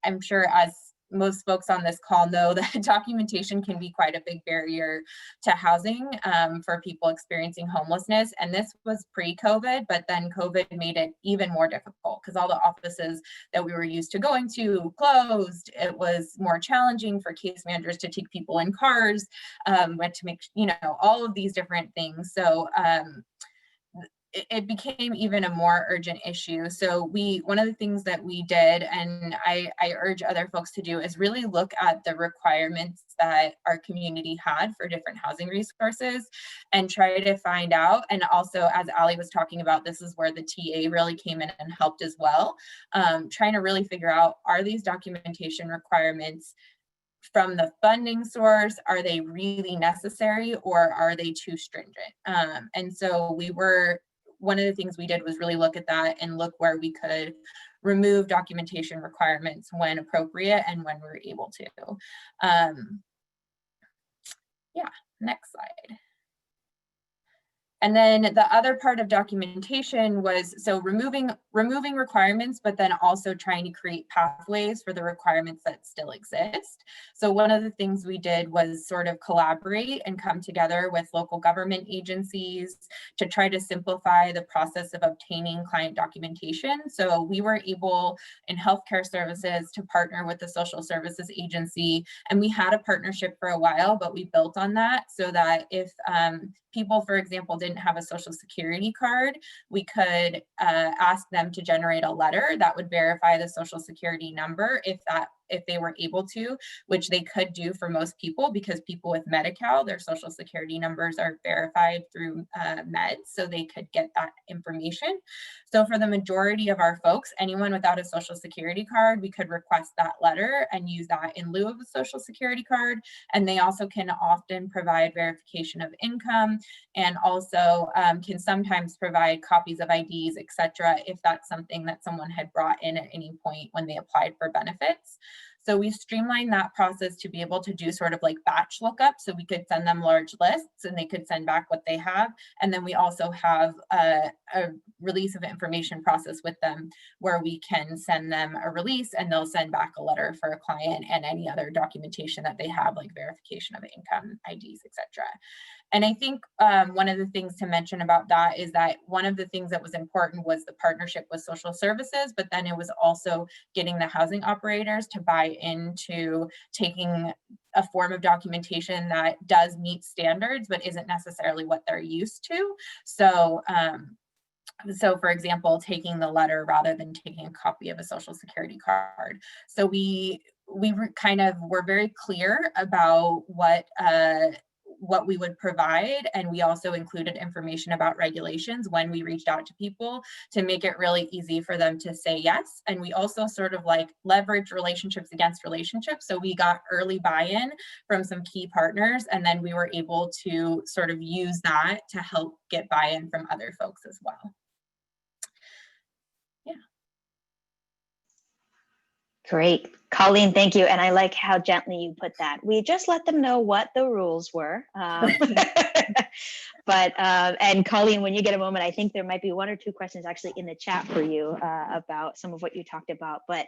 I'm sure as most folks on this call know that documentation can be quite a big barrier to housing for people experiencing homelessness. And this was pre-COVID, but then COVID made it even more difficult because all the offices that we were used to going to closed. It was more challenging for case managers to take people in cars, but to make, all of these different things. So it became even a more urgent issue. So one of the things that we did, and I urge other folks to do, is really look at the requirements that our community had for different housing resources and try to find out. And also, as Ali was talking about, this is where the TA really came in and helped as well. Trying to really figure out, are these documentation requirements from the funding source, are they really necessary, or are they too stringent? And so one of the things we did was really look at that and look where we could remove documentation requirements when appropriate and when we're able to. Yeah, next slide. And then the other part of documentation was removing requirements, but then also trying to create pathways for the requirements that still exist. So one of the things we did was sort of collaborate and come together with local government agencies to try to simplify the process of obtaining client documentation. So we were able in healthcare services to partner with the social services agency, and we had a partnership for a while, but we built on that so that if people, for example, didn't didn't have a social security card, we could ask them to generate a letter that would verify the social security number if they were able to, which they could do for most people, because people with Medi-Cal, their social security numbers are verified through meds, so they could get that information. So for the majority of our folks, anyone without a social security card, we could request that letter and use that in lieu of a social security card. And they also can often provide verification of income, and also can sometimes provide copies of IDs, etc., if that's something that someone had brought in at any point when they applied for benefits. So we streamlined that process to be able to do sort of like batch lookup. So we could send them large lists and they could send back what they have. And then we also have a release of information process with them, where we can send them a release and they'll send back a letter for a client and any other documentation that they have, like verification of income, IDs, etc. And I think one of the things to mention about that is that one of the things that was important was the partnership with social services, but then it was also getting the housing operators to buy into taking a form of documentation that does meet standards, but isn't necessarily what they're used to. So, so for example, taking the letter rather than taking a copy of a social security card. So we kind of were very clear about what we would provide, and we also included information about regulations when we reached out to people to make it really easy for them to say yes. And we also sort of like leverage relationships against relationships. So we got early buy-in from some key partners, and then we were able to sort of use that to help get buy-in from other folks as well. Yeah.
Great. Colleen, thank you. And I like how gently you put that. We just let them know what the rules were. And Colleen, when you get a moment, I think there might be one or two questions actually in the chat for you about some of what you talked about. But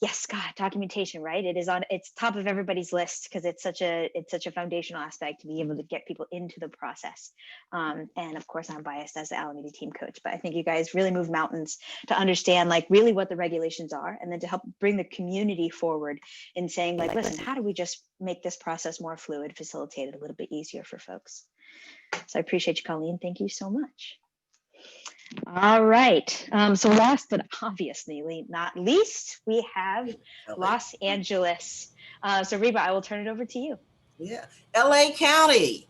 yes, God, documentation, right? It's top of everybody's list because it's such a foundational aspect to be able to get people into the process. And of course, I'm biased as the Alameda team coach, but I think you guys really move mountains to understand like really what the regulations are, and then to help bring the community forward in saying like, listen, how do we just make this process more fluid, facilitate it a little bit easier for folks? So I appreciate you, Colleen. Thank you so much. All right. So last but obviously not least, we have Los Angeles. So Reba, I will turn it over to you.
Yeah, LA County.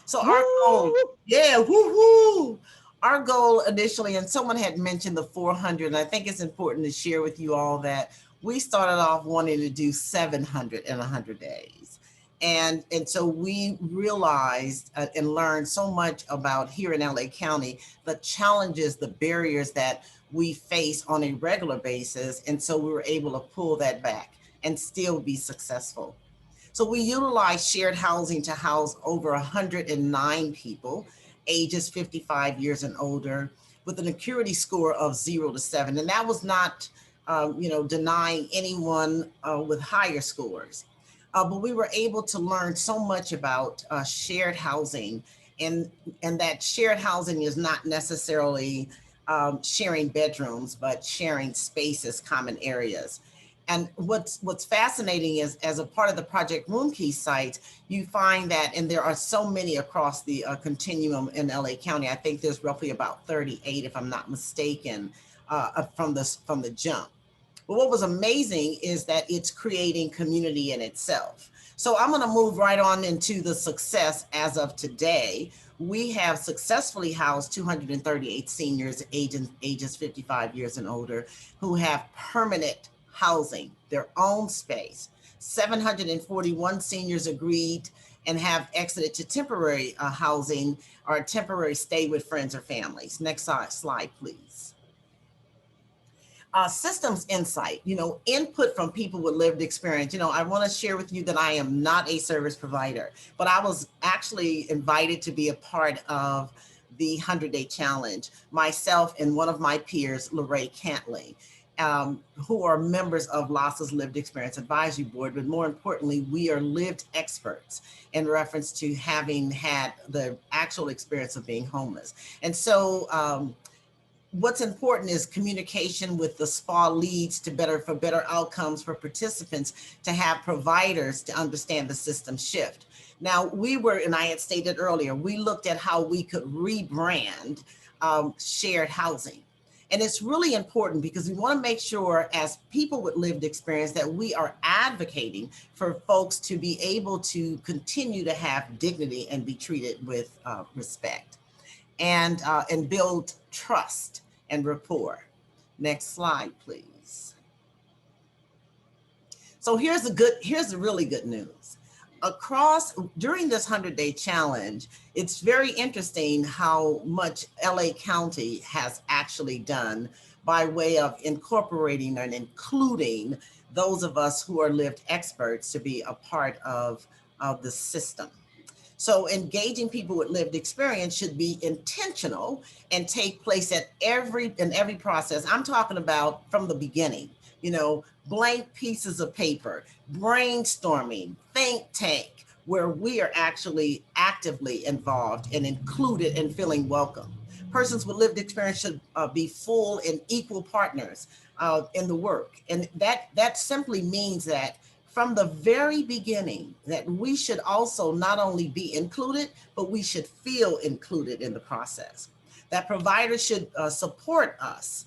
So our goal, yeah, woo-hoo. Our goal initially, and someone had mentioned the 400, and I think it's important to share with you all that we started off wanting to do 700 in 100 days. And so we realized and learned so much about here in LA County, the challenges, the barriers that we face on a regular basis. And so we were able to pull that back and still be successful. So we utilized shared housing to house over 109 people, ages 55 years and older, with an acuity score of 0 to 7. And that was not, denying anyone with higher scores. But we were able to learn so much about shared housing, and that shared housing is not necessarily sharing bedrooms, but sharing spaces, common areas. And what's fascinating is, as a part of the Project Roomkey site, you find that, and there are so many across the continuum in LA County. I think there's roughly about 38, if I'm not mistaken, from the jump. But what was amazing is that it's creating community in itself. So I'm going to move right on into the success as of today. We have successfully housed 238 seniors ages 55 years and older who have permanent housing, their own space. 741 seniors agreed and have exited to temporary housing or temporary stay with friends or families. Next slide, please. Systems insight, input from people with lived experience. I want to share with you that I am not a service provider, but I was actually invited to be a part of the 100-Day Challenge, myself and one of my peers, Lorraine Cantley, who are members of LASA's Lived Experience Advisory Board, but more importantly, we are lived experts in reference to having had the actual experience of being homeless. And so what's important is communication with the SPA leads to better outcomes for participants, to have providers to understand the system shift. Now and I had stated earlier, we looked at how we could rebrand shared housing. And it's really important because we want to make sure, as people with lived experience, that we are advocating for folks to be able to continue to have dignity and be treated with respect, and build trust and rapport. Next slide, please. So here's the really good news. During this 100-day challenge, it's very interesting how much LA County has actually done by way of incorporating and including those of us who are lived experts to be a part of the system. So engaging people with lived experience should be intentional and take place in every process. I'm talking about from the beginning, blank pieces of paper, brainstorming, think tank, where we are actually actively involved and included and feeling welcome. Persons with lived experience should be full and equal partners in the work. And that simply means that from the very beginning, that we should also not only be included, but we should feel included in the process. That providers should support us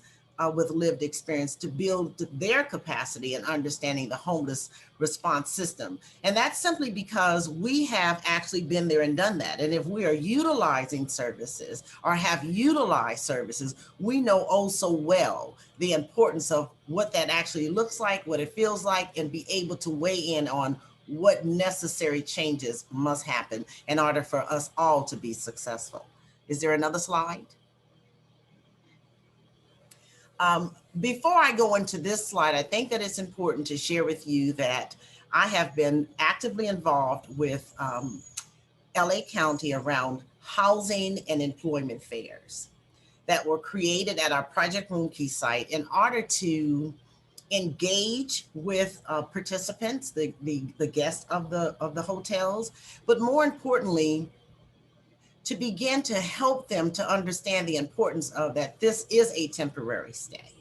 with lived experience to build their capacity in understanding the homeless response system. And that's simply because we have actually been there and done that. And if we are utilizing services or have utilized services, we know oh so well the importance of what that actually looks like, what it feels like, and be able to weigh in on what necessary changes must happen in order for us all to be successful. Is there another slide? Before I go into this slide, I think that it's important to share with you that I have been actively involved with LA County around housing and employment fairs that were created at our Project Roomkey site in order to engage with participants, the guests of the hotels, but more importantly, to begin to help them to understand the importance of that this is a temporary stay,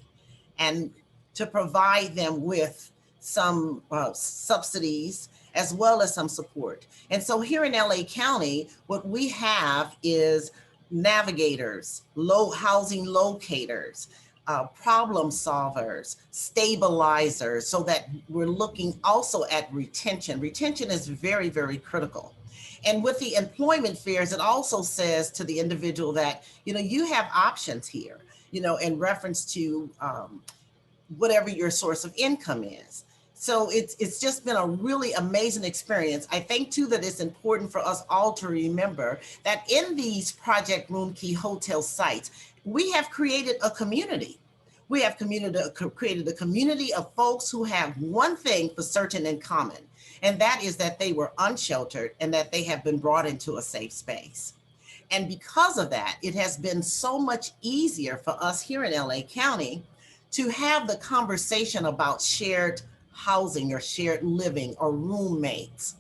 and to provide them with some subsidies as well as some support. And so here in LA County, what we have is navigators, housing locators, problem solvers, stabilizers, so that we're looking also at retention. Retention is very, very critical. And with the employment fairs, it also says to the individual that, you have options here, in reference to whatever your source of income is. So it's just been a really amazing experience. I think too that it's important for us all to remember that in these Project Roomkey hotel sites, we have created a community. We have created a community of folks who have one thing for certain in common, and that is that they were unsheltered and that they have been brought into a safe space. And because of that, it has been so much easier for us here in LA County to have the conversation about shared housing or shared living or roommates.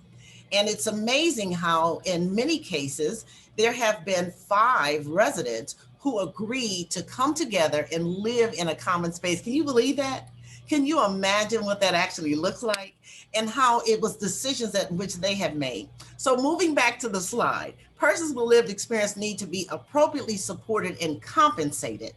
And it's amazing how in many cases, there have been 5 residents who agreed to come together and live in a common space. Can you believe that? Can you imagine what that actually looks like? And how it was decisions that which they have made. So moving back to the slide, persons with lived experience need to be appropriately supported and compensated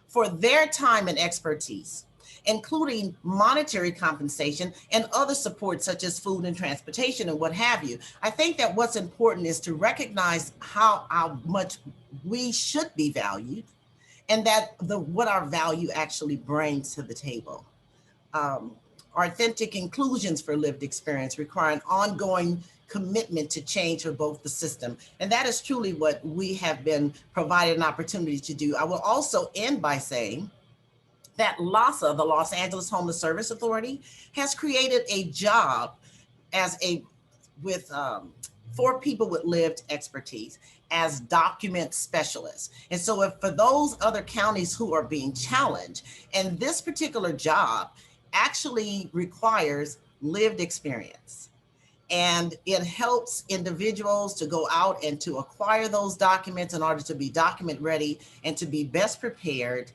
for their time and expertise, including monetary compensation and other support such as food and transportation and what have you. I think that what's important is to recognize how much we should be valued, and that what our value actually brings to the table. Authentic inclusions for lived experience require an ongoing commitment to change for both the system. And that is truly what we have been provided an opportunity to do. I will also end by saying that LAHSA, the Los Angeles Homeless Service Authority, has created a job for people with lived expertise as document specialists. And so if for those other counties who are being challenged, and this particular job actually requires lived experience. And it helps individuals to go out and to acquire those documents in order to be document ready and to be best prepared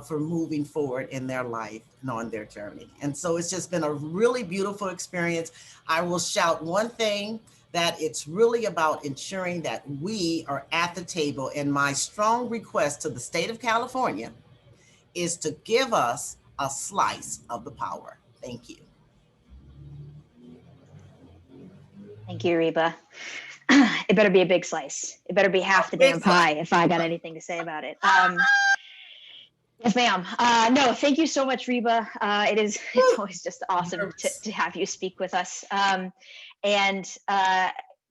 for moving forward in their life and on their journey. And so it's just been a really beautiful experience. I will shout one thing, that it's really about ensuring that we are at the table. And my strong request to the state of California is to give us a slice of the power. Thank you.
Thank you, Reba. It better be a big slice. It better be half the
Big
damn
slice.
pie if I got anything to say about it. Yes, ma'am. No, thank you so much, Reba. It's always just awesome to have you speak with us.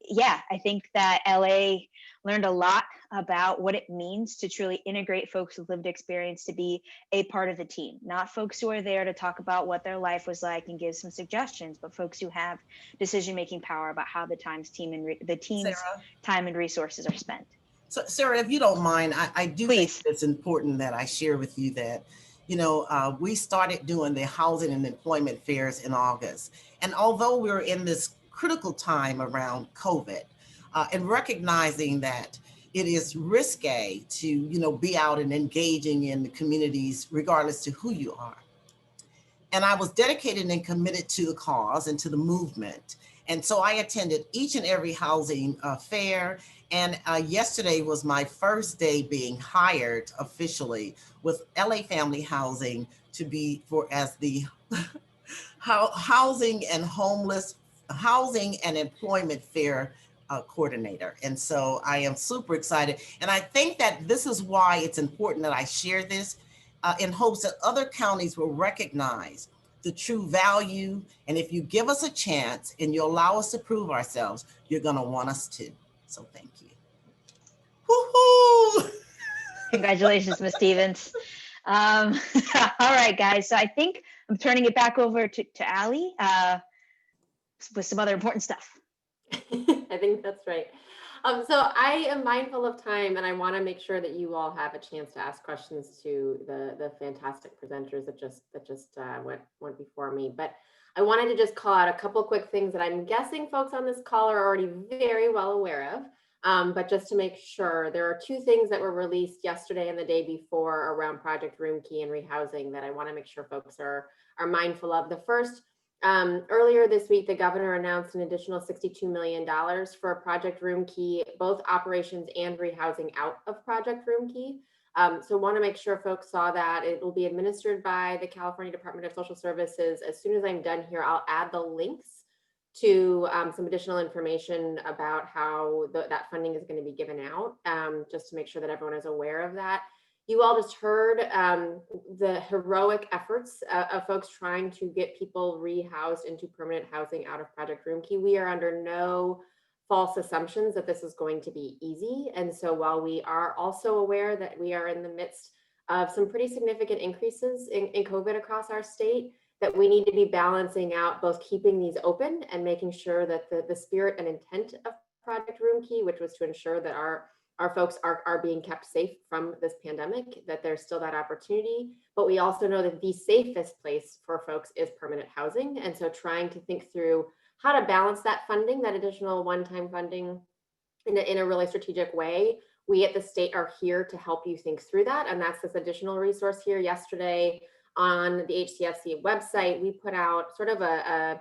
Yeah, I think that LA learned a lot about what it means to truly integrate folks with lived experience to be a part of the team, not folks who are there to talk about what their life was like and give some suggestions, but folks who have decision-making power about how the team's
Sarah,
time and resources are spent.
So, Sarah, if you don't mind, I do
Please.
think it's important that I share with you that, we started doing the housing and employment fairs in August. And although we're in this critical time around COVID, and recognizing that it is risque to, be out and engaging in the communities, regardless to who you are. And I was dedicated and committed to the cause and to the movement. And so I attended each and every housing fair. And yesterday was my first day being hired officially with LA Family Housing to be as the housing and employment fair coordinator. And so I am super excited. And I think that this is why it's important that I share this in hopes that other counties will recognize the true value. And if you give us a chance and you allow us to prove ourselves, you're going to want us to. So thank you. Woo-hoo!
Congratulations, Ms. Stevens. All right, guys. So I think I'm turning it back over to Allie with some other important stuff.
I think that's right. So I am mindful of time, and I want to make sure that you all have a chance to ask questions to the fantastic presenters that just went before me. But I wanted to just call out a couple quick things that I'm guessing folks on this call are already very well aware of. But just to make sure, there are two things that were released yesterday and the day before around Project Roomkey and rehousing that I want to make sure folks are mindful of. The first, earlier this week, the governor announced an additional $62 million for Project Roomkey, both operations and rehousing out of Project Roomkey. So want to make sure folks saw that. It will be administered by the California Department of Social Services. As soon as I'm done here, I'll add the links to some additional information about how that funding is going to be given out, just to make sure that everyone is aware of that. You all just heard the heroic efforts of folks trying to get people rehoused into permanent housing out of Project Roomkey. We are under no false assumptions that this is going to be easy. And so while we are also aware that we are in the midst of some pretty significant increases in COVID across our state, that we need to be balancing out both keeping these open and making sure that the spirit and intent of Project Roomkey, which was to ensure that our folks are being kept safe from this pandemic, that there's still that opportunity. But we also know that the safest place for folks is permanent housing. And so trying to think through how to balance that funding, that additional one-time funding in a really strategic way. We at the state are here to help you think through that. And that's this additional resource here. Yesterday on the HCSC website, we put out sort of an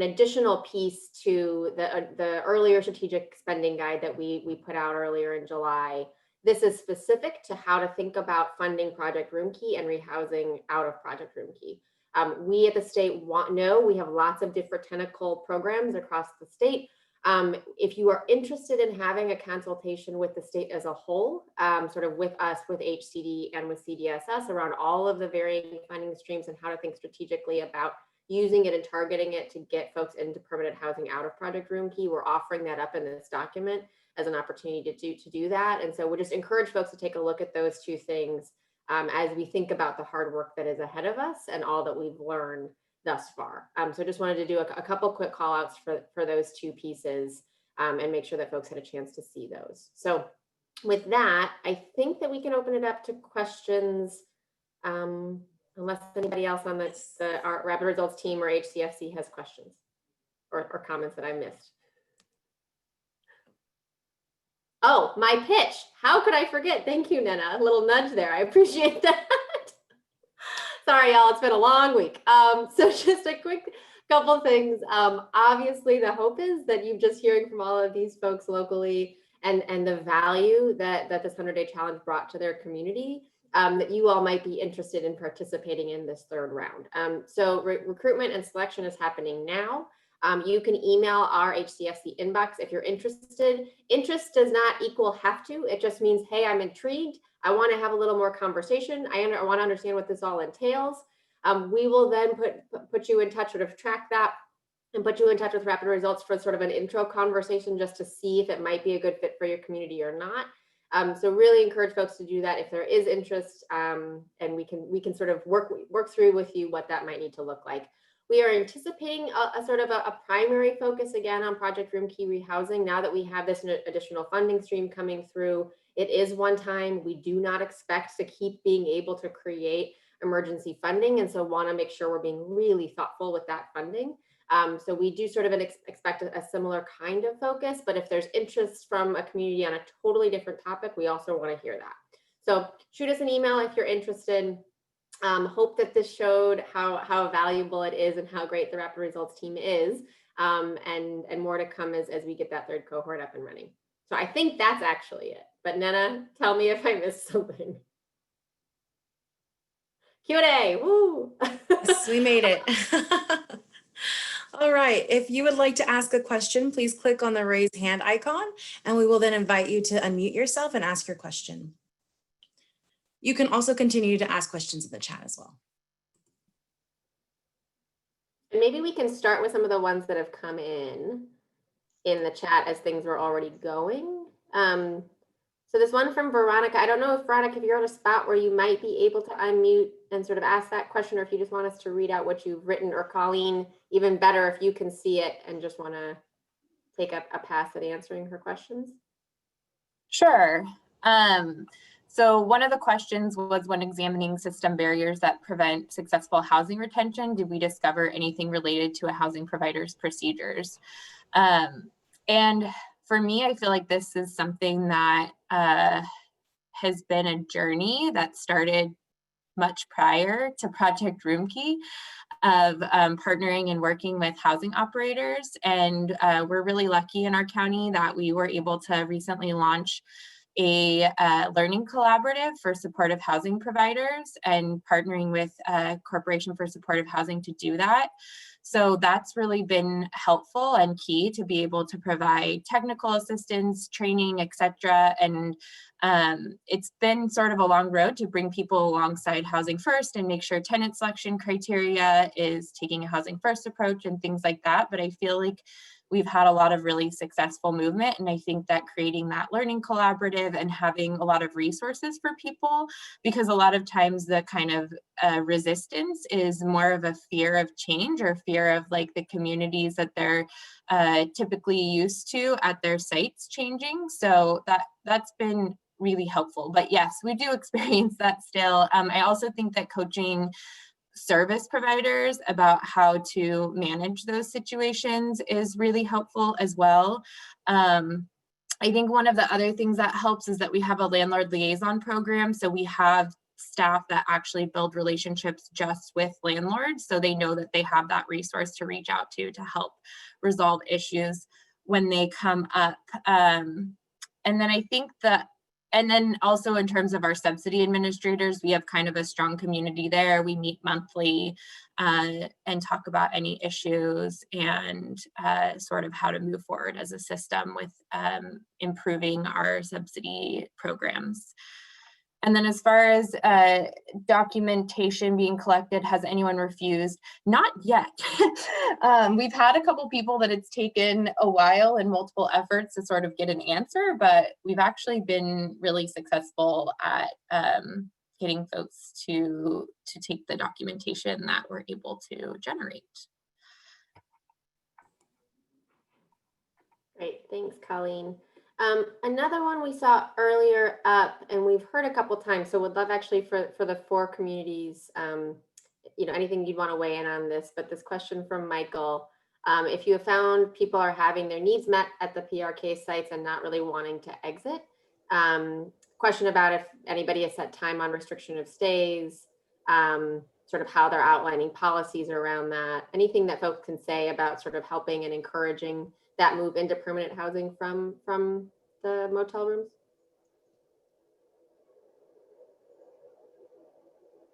additional piece to the earlier strategic spending guide that we put out earlier in July. This is specific to how to think about funding Project Roomkey and rehousing out of Project Roomkey. We at the state know we have lots of different tentacle programs across the state. If you are interested in having a consultation with the state as a whole, sort of with us, with HCD and with CDSS around all of the varying funding streams and how to think strategically about using it and targeting it to get folks into permanent housing out of Project Roomkey, we're offering that up in this document as an opportunity to do that. And so we just encourage folks to take a look at those two things as we think about the hard work that is ahead of us and all that we've learned thus far. So just wanted to do a couple quick call outs for those two pieces and make sure that folks had a chance to see those. So with that, I think that we can open it up to questions unless anybody else on our Rapid Results team or HCFC has questions. or comments that I missed. Oh, my pitch. How could I forget? Thank you, Nena. A little nudge there. I appreciate that. Sorry, y'all. It's been a long week. So just a quick couple things. Obviously, the hope is that you're just hearing from all of these folks locally and the value that this 100-day challenge brought to their community, that you all might be interested in participating in this third round. So recruitment and selection is happening now. You can email our HCFC inbox if you're interested. Interest does not equal have to. It just means, hey, I'm intrigued. I want to have a little more conversation. I want to understand what this all entails. We will then put you in touch, sort of track that and put you in touch with Rapid Results for sort of an intro conversation just to see if it might be a good fit for your community or not. So really encourage folks to do that if there is interest, and we can sort of work through with you what that might need to look like. We are anticipating a sort of a primary focus again on Project Roomkey rehousing. Now that we have this additional funding stream coming through, it is one time. We do not expect to keep being able to create emergency funding, and so want to make sure we're being really thoughtful with that funding. So we do sort of expect a similar kind of focus, but if there's interest from a community on a totally different topic, we also want to hear that. So shoot us an email if you're interested. Hope that this showed how valuable it is and how great the Rapid Results team is, and more to come as we get that third cohort up and running. So I think that's actually it. But Nena, tell me if I missed something. Q&A, woo!
Yes, we made it. All right, if you would like to ask a question, please click on the raise hand icon, and we will then invite you to unmute yourself and ask your question. You can also continue to ask questions in the chat as well.
And maybe we can start with some of the ones that have come in the chat as things were already going. So this one from Veronica, I don't know if Veronica, if you're at a spot where you might be able to unmute and sort of ask that question, or if you just want us to read out what you've written, or Colleen, even better if you can see it and just want to take a pass at answering her questions.
Sure. So one of the questions was, when examining system barriers that prevent successful housing retention, did we discover anything related to a housing provider's procedures? And for me, I feel like this is something that has been a journey that started much prior to Project Roomkey, of partnering and working with housing operators. And we're really lucky in our county that we were able to recently launch a learning collaborative for supportive housing providers, and partnering with Corporation for Supportive Housing to do that. So that's really been helpful and key to be able to provide technical assistance, training, etc. And it's been sort of a long road to bring people alongside Housing First and make sure tenant selection criteria is taking a Housing First approach and things like that. But I feel like we've had a lot of really successful movement. And I think that creating that learning collaborative and having a lot of resources for people, because a lot of times the kind of resistance is more of a fear of change, or fear of like the communities that they're typically used to at their sites changing. So that's been really helpful. But yes, we do experience that still. I also think that coaching service providers about how to manage those situations is really helpful as well. I think one of the other things that helps is that we have a landlord liaison program. So we have staff that actually build relationships just with landlords, so they know that they have that resource to reach out to help resolve issues when they come up. And then I think that, and then also in terms of our subsidy administrators, we have kind of a strong community there. We meet monthly and talk about any issues and sort of how to move forward as a system with improving our subsidy programs. And then as far as documentation being collected, has anyone refused? Not yet. We've had a couple people that it's taken a while and multiple efforts to sort of get an answer, but we've actually been really successful at getting folks to take the documentation that we're able to generate.
Great, thanks, Colleen. Another one we saw earlier up, and we've heard a couple times, so would love actually for the 4 communities, you know, anything you'd want to weigh in on this, but this question from Michael, If you have found people are having their needs met at the PRK sites and not really wanting to exit, question about if anybody has set time on restriction of stays, sort of how they're outlining policies around that, anything that folks can say about sort of helping and encouraging that move into permanent housing from the motel rooms.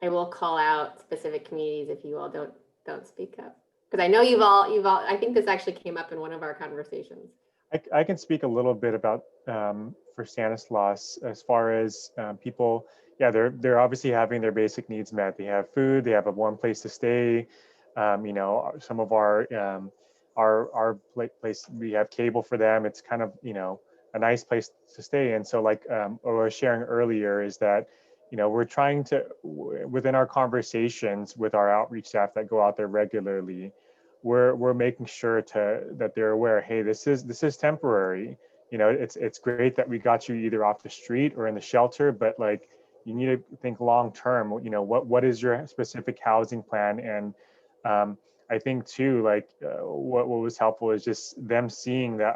I will call out specific communities if you all don't speak up, because I know you've all, I think this actually came up in one of our conversations.
I can speak a little bit about for Stanislaus as far as people. Yeah, they're obviously having their basic needs met. They have food, they have a warm place to stay. You know, some of our place, we have cable for them. It's kind of, you know, a nice place to stay. And so, like I was sharing earlier, is that, you know, we're trying to, within our conversations with our outreach staff that go out there regularly, we're making sure that they're aware, hey, this is temporary. You know, it's great that we got you either off the street or in the shelter, but like, you need to think long term. You know, what is your specific housing plan? And I think too, like what was helpful is just them seeing that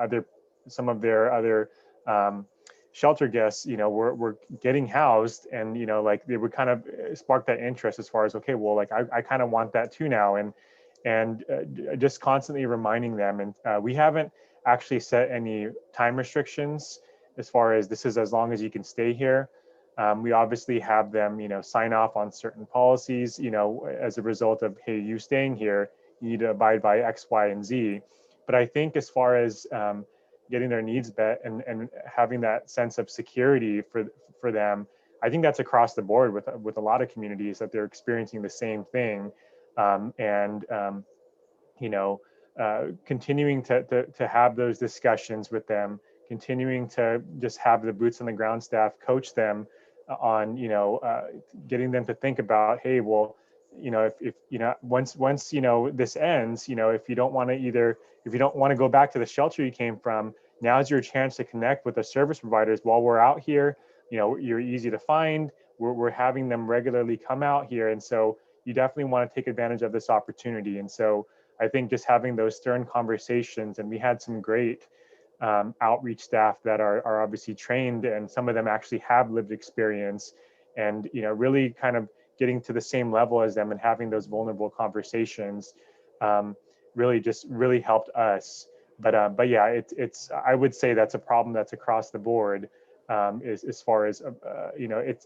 some of their other shelter guests, you know, were getting housed, and you know, like they would kind of spark that interest as far as, okay, well, like I kind of want that too now, and just constantly reminding them. And we haven't actually set any time restrictions as far as this is as long as you can stay here. We obviously have them, you know, sign off on certain policies, you know, as a result of, hey, you staying here, you need to abide by X, Y, and Z. But I think as far as getting their needs met and having that sense of security for them, I think that's across the board with a lot of communities, that they're experiencing the same thing. You know, continuing to have those discussions with them, continuing to just have the boots on the ground staff coach them on, you know, getting them to think about, hey, well, you know, if you know, once you know this ends, you know, if you don't want to go back to the shelter you came from, now's your chance to connect with the service providers while we're out here. You know, you're easy to find. We're having them regularly come out here, and so you definitely want to take advantage of this opportunity. And so I think just having those stern conversations, and we had some great outreach staff that are obviously trained, and some of them actually have lived experience, and you know, really kind of getting to the same level as them and having those vulnerable conversations really helped us. But yeah, it's I would say that's a problem that's across the board, as far as you know, it's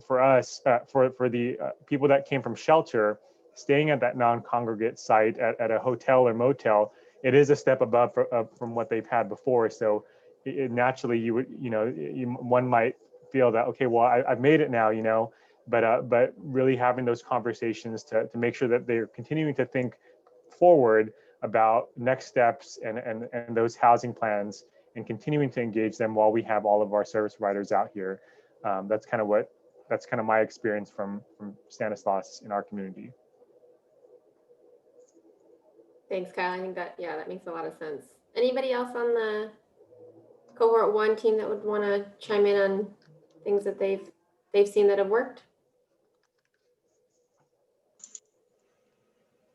for us, for the people that came from shelter, staying at that non-congregate site at a hotel or motel, it is a step above from what they've had before. So naturally, one might feel that, okay, well, I've made it now, you know, but really having those conversations to make sure that they're continuing to think forward about next steps and those housing plans, and continuing to engage them while we have all of our service providers out here. That's kind of my experience from Stanislaus in our community.
Thanks, Kyle. I think that makes a lot of sense. Anybody else on the cohort 1 team that would want to chime in on things that they've seen that have worked?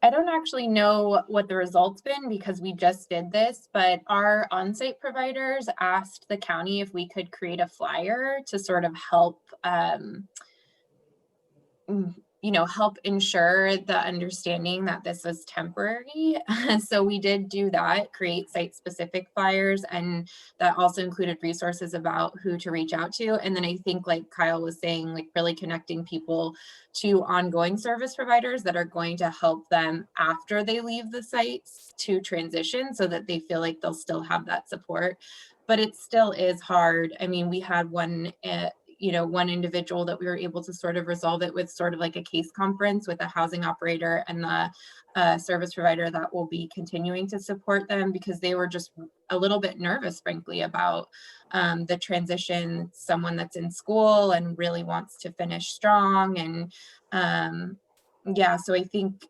I don't actually know what the results been because we just did this, but our on-site providers asked the county if we could create a flyer to sort of help help ensure the understanding that this is temporary. So we did do that, create site-specific flyers, and that also included resources about who to reach out to. And then I think, like Kyle was saying, like really connecting people to ongoing service providers that are going to help them after they leave the sites to transition, so that they feel like they'll still have that support. But it still is hard. I mean, we had one individual that we were able to sort of resolve it with sort of like a case conference with a housing operator and the service provider that will be continuing to support them, because they were just a little bit nervous, frankly, about the transition. Someone that's in school and really wants to finish strong. And yeah, so I think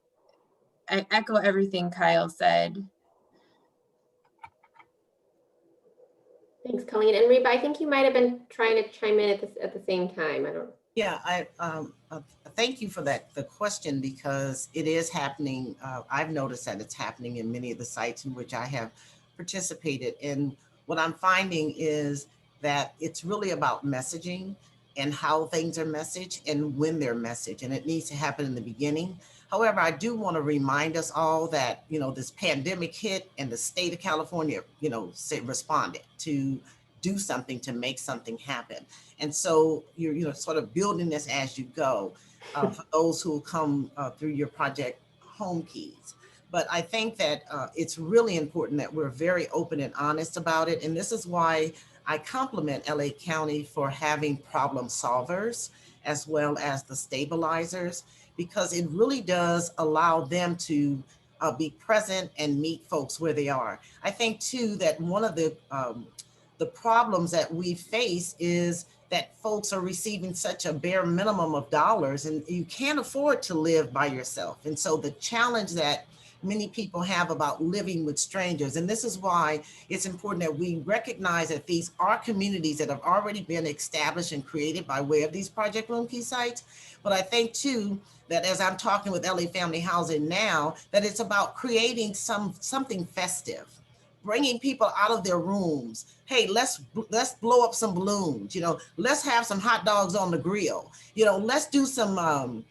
I echo everything Kyle said.
Thanks, Colleen. And Reba, I think you might have been trying to chime in at the same time. I don't.
Yeah, thank you for the question, because it is happening. I've noticed that it's happening in many of the sites in which I have participated. And what I'm finding is that it's really about messaging and how things are messaged and when they're messaged, and it needs to happen in the beginning. However, I do want to remind us all that, this pandemic hit and the state of California, responded to do something to make something happen. And so you're, sort of building this as you go for those who come through your project Home Keys. But I think that it's really important that we're very open and honest about it. And this is why I compliment LA County for having problem solvers as well as the stabilizers, because it really does allow them to be present and meet folks where they are. I think too that one of the problems that we face is that folks are receiving such a bare minimum of dollars, and you can't afford to live by yourself. And so the challenge that many people have about living with strangers, and this is why it's important that we recognize that these are communities that have already been established and created by way of these Project Roomkey sites. But I think too, that as I'm talking with LA Family Housing now, that it's about creating something festive, bringing people out of their rooms. Hey, let's blow up some balloons, let's have some hot dogs on the grill, let's do some,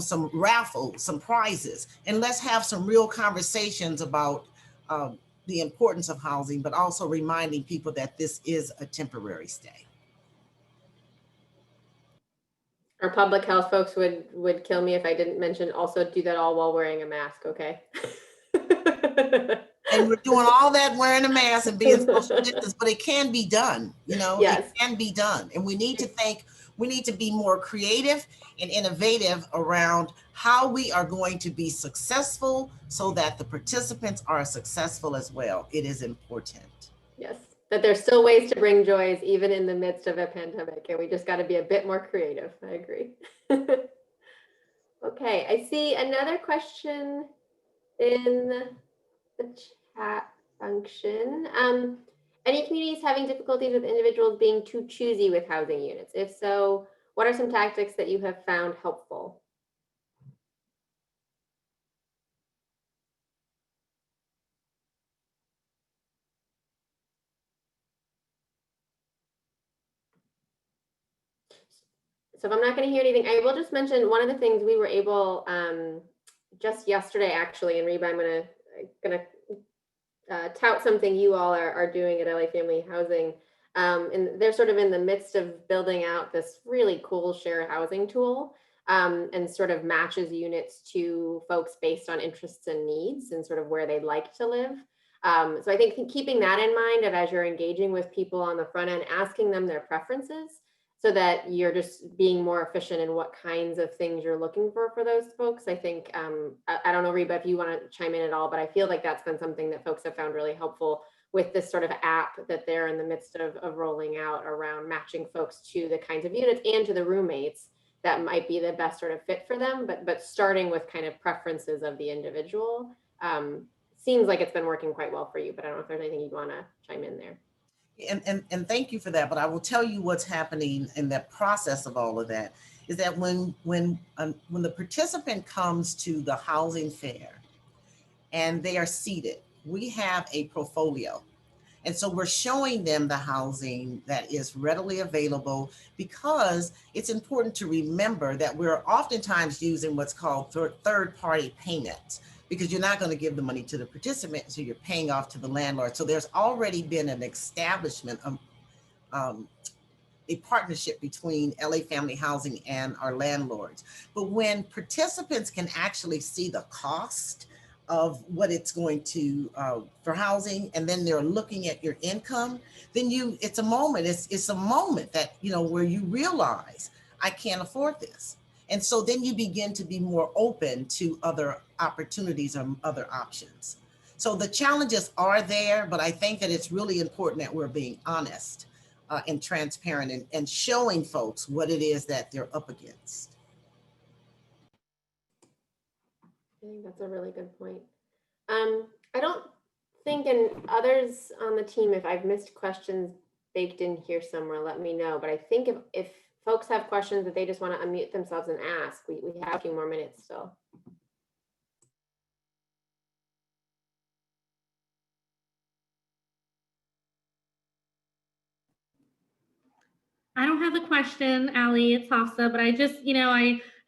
some raffles, some prizes, and let's have some real conversations about the importance of housing, but also reminding people that this is a temporary stay.
Our public health folks would kill me if I didn't mention also do that all while wearing a mask, okay?
And we're doing all that wearing a mask and being social distance, but it can be done,
Yes.
It can be done. And we need to be more creative and innovative around how we are going to be successful so that the participants are successful as well. It is important.
Yes, that there's still ways to bring joys even in the midst of a pandemic, and we just got to be a bit more creative. I agree. Okay, I see another question in the chat function. Any communities having difficulties with individuals being too choosy with housing units? If so, what are some tactics that you have found helpful? So if I'm not going to hear anything, I will just mention one of the things we were able just yesterday, actually, and Reba, I'm gonna tout something you all are doing at LA Family Housing. And they're sort of in the midst of building out this really cool shared housing tool, and sort of matches units to folks based on interests and needs and sort of where they'd like to live. So I think keeping that in mind of as you're engaging with people on the front end, asking them their preferences so that you're just being more efficient in what kinds of things you're looking for those folks. I think, I don't know, Reba, if you want to chime in at all, but I feel like that's been something that folks have found really helpful with this sort of app that they're in the midst of rolling out around matching folks to the kinds of units and to the roommates that might be the best sort of fit for them, but starting with kind of preferences of the individual. Seems like it's been working quite well for you, but I don't know if there's anything you'd want to chime in there.
And thank you for that. But I will tell you what's happening in that process of all of that is that when the participant comes to the housing fair and they are seated, we have a portfolio. And so we're showing them the housing that is readily available, because it's important to remember that we're oftentimes using what's called third-party payments, because you're not going to give the money to the participant, so you're paying off to the landlord. So there's already been an establishment of a partnership between LA Family Housing and our landlords. But when participants can actually see the cost of what it's going to for housing, and then they're looking at your income, then it's a moment that, where you realize I can't afford this. And so then you begin to be more open to other opportunities or other options. So the challenges are there, but I think that it's really important that we're being honest and transparent and showing folks what it is that they're up against.
I think that's a really good point. I don't think, and others on the team, if I've missed questions baked in here somewhere, let me know. But I think if folks have questions that they just want to unmute themselves and ask. We have a few more minutes still.
I don't have a question, Allie, it's Hafsa, but I just,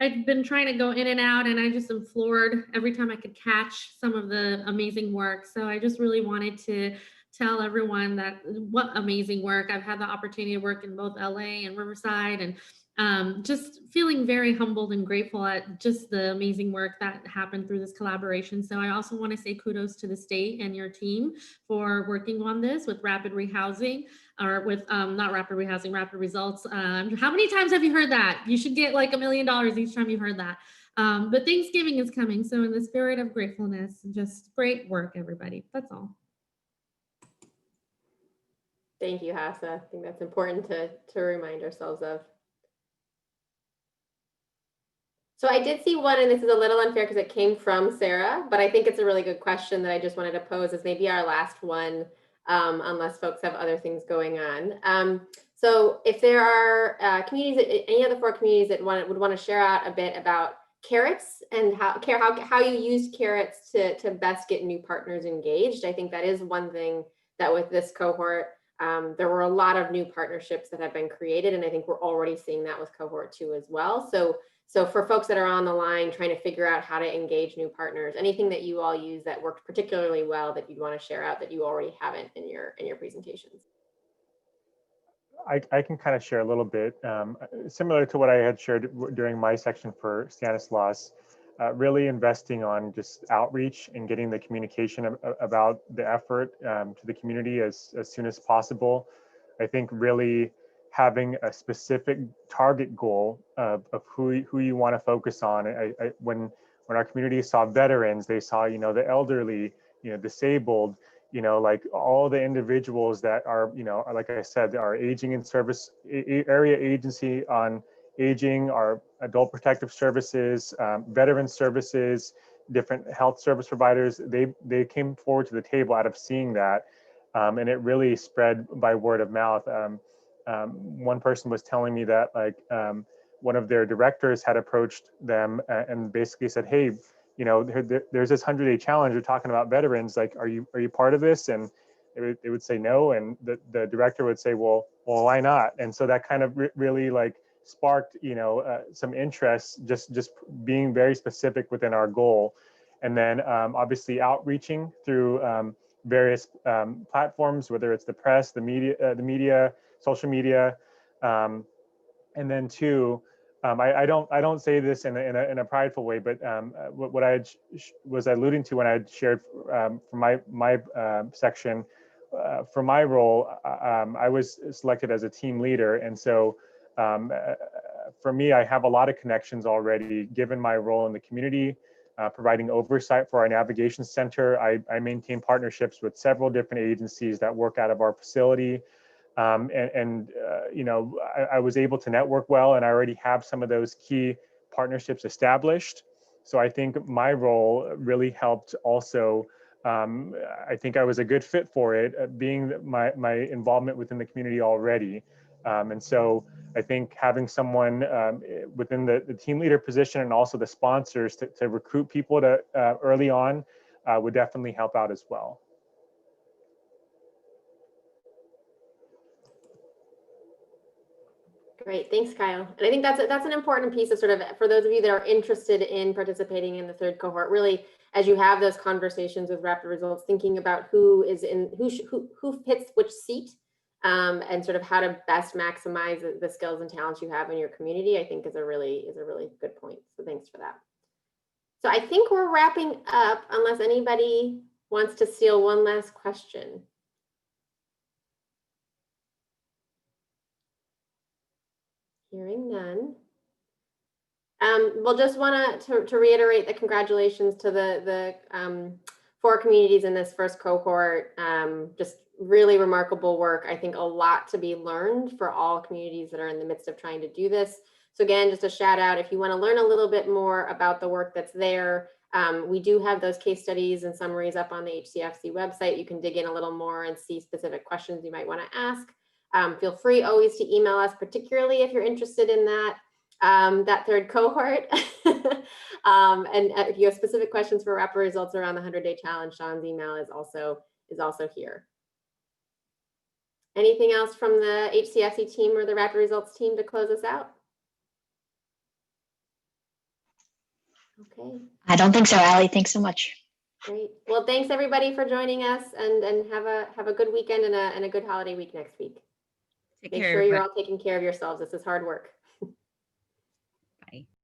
I've been trying to go in and out, and I just am floored every time I could catch some of the amazing work. So I just really wanted to tell everyone that what amazing work. I've had the opportunity to work in both LA and Riverside, and just feeling very humbled and grateful at just the amazing work that happened through this collaboration. So I also want to say kudos to the state and your team for working on this with Rapid Rehousing, or with not Rapid Rehousing, Rapid Results. How many times have you heard that? You should get like $1 million each time you heard that. But Thanksgiving is coming. So in the spirit of gratefulness, just great work, everybody. That's all.
Thank you, Hafsa. I think that's important to remind ourselves of. So I did see one, and this is a little unfair because it came from Sarah, but I think it's a really good question that I just wanted to pose as maybe our last one, unless folks have other things going on. So if there are communities, any of the 4 communities that would want to share out a bit about carrots and how you use carrots to best get new partners engaged. I think that is one thing that with this cohort, there were a lot of new partnerships that have been created, and I think we're already seeing that with cohort 2 as well. So for folks that are on the line trying to figure out how to engage new partners, anything that you all use that worked particularly well that you'd want to share out that you already haven't in your presentations?
I can kind of share a little bit, similar to what I had shared during my section for STANISLAUS, really investing on just outreach and getting the communication about the effort to the community as soon as possible. I think really having a specific target goal of who you want to focus on. When our community saw veterans, they saw, the elderly, disabled, like all the individuals that are, like I said, our aging and service area agency on aging, our adult protective services, veteran services, different health service providers, they came forward to the table out of seeing that. And it really spread by word of mouth. One person was telling me that one of their directors had approached them and basically said, hey, there's this 100-day challenge. You're talking about veterans. Like, are you part of this? And they would say no. And the director would say, well, why not? And so that kind of really sparked, some interest, just being very specific within our goal. And then obviously outreaching through various platforms, whether it's the press, the media, social media, and then 2, I don't say this in a prideful way, but what I was alluding to when I shared from my section, for my role, I was selected as a team leader, and so for me, I have a lot of connections already, given my role in the community. Providing oversight for our navigation center. I maintain partnerships with several different agencies that work out of our facility. I was able to network well, and I already have some of those key partnerships established. So I think my role really helped also. I think I was a good fit for it, being my involvement within the community already. And so I think having someone within the team leader position and also the sponsors to recruit people to early on would definitely help out as well.
Great, thanks, Kyle. And I think that's an important piece of sort of, for those of you that are interested in participating in the 3rd cohort, really, as you have those conversations with Rapid Results, thinking about who fits which seat, and sort of how to best maximize the skills and talents you have in your community, I think is a really good point. So thanks for that. So I think we're wrapping up, unless anybody wants to steal one last question. Hearing none. We'll just want to reiterate the congratulations to the 4 communities in this first cohort. Just really remarkable work. I think a lot to be learned for all communities that are in the midst of trying to do this. So again, just a shout out, if you want to learn a little bit more about the work that's there, we do have those case studies and summaries up on the HCFC website. You can dig in a little more and see specific questions you might want to ask. Feel free always to email us, particularly if you're interested in that third cohort. And if you have specific questions for rapid results around the 100-day challenge, Sean's email is also here. Anything else from the HCFC team or the rapid results team to close us out? Okay.
I don't think so, Allie. Thanks so much.
Great. Well, thanks everybody for joining us, and have a good weekend and a good holiday week next week. Make sure you're all taking care of yourselves. This is hard work.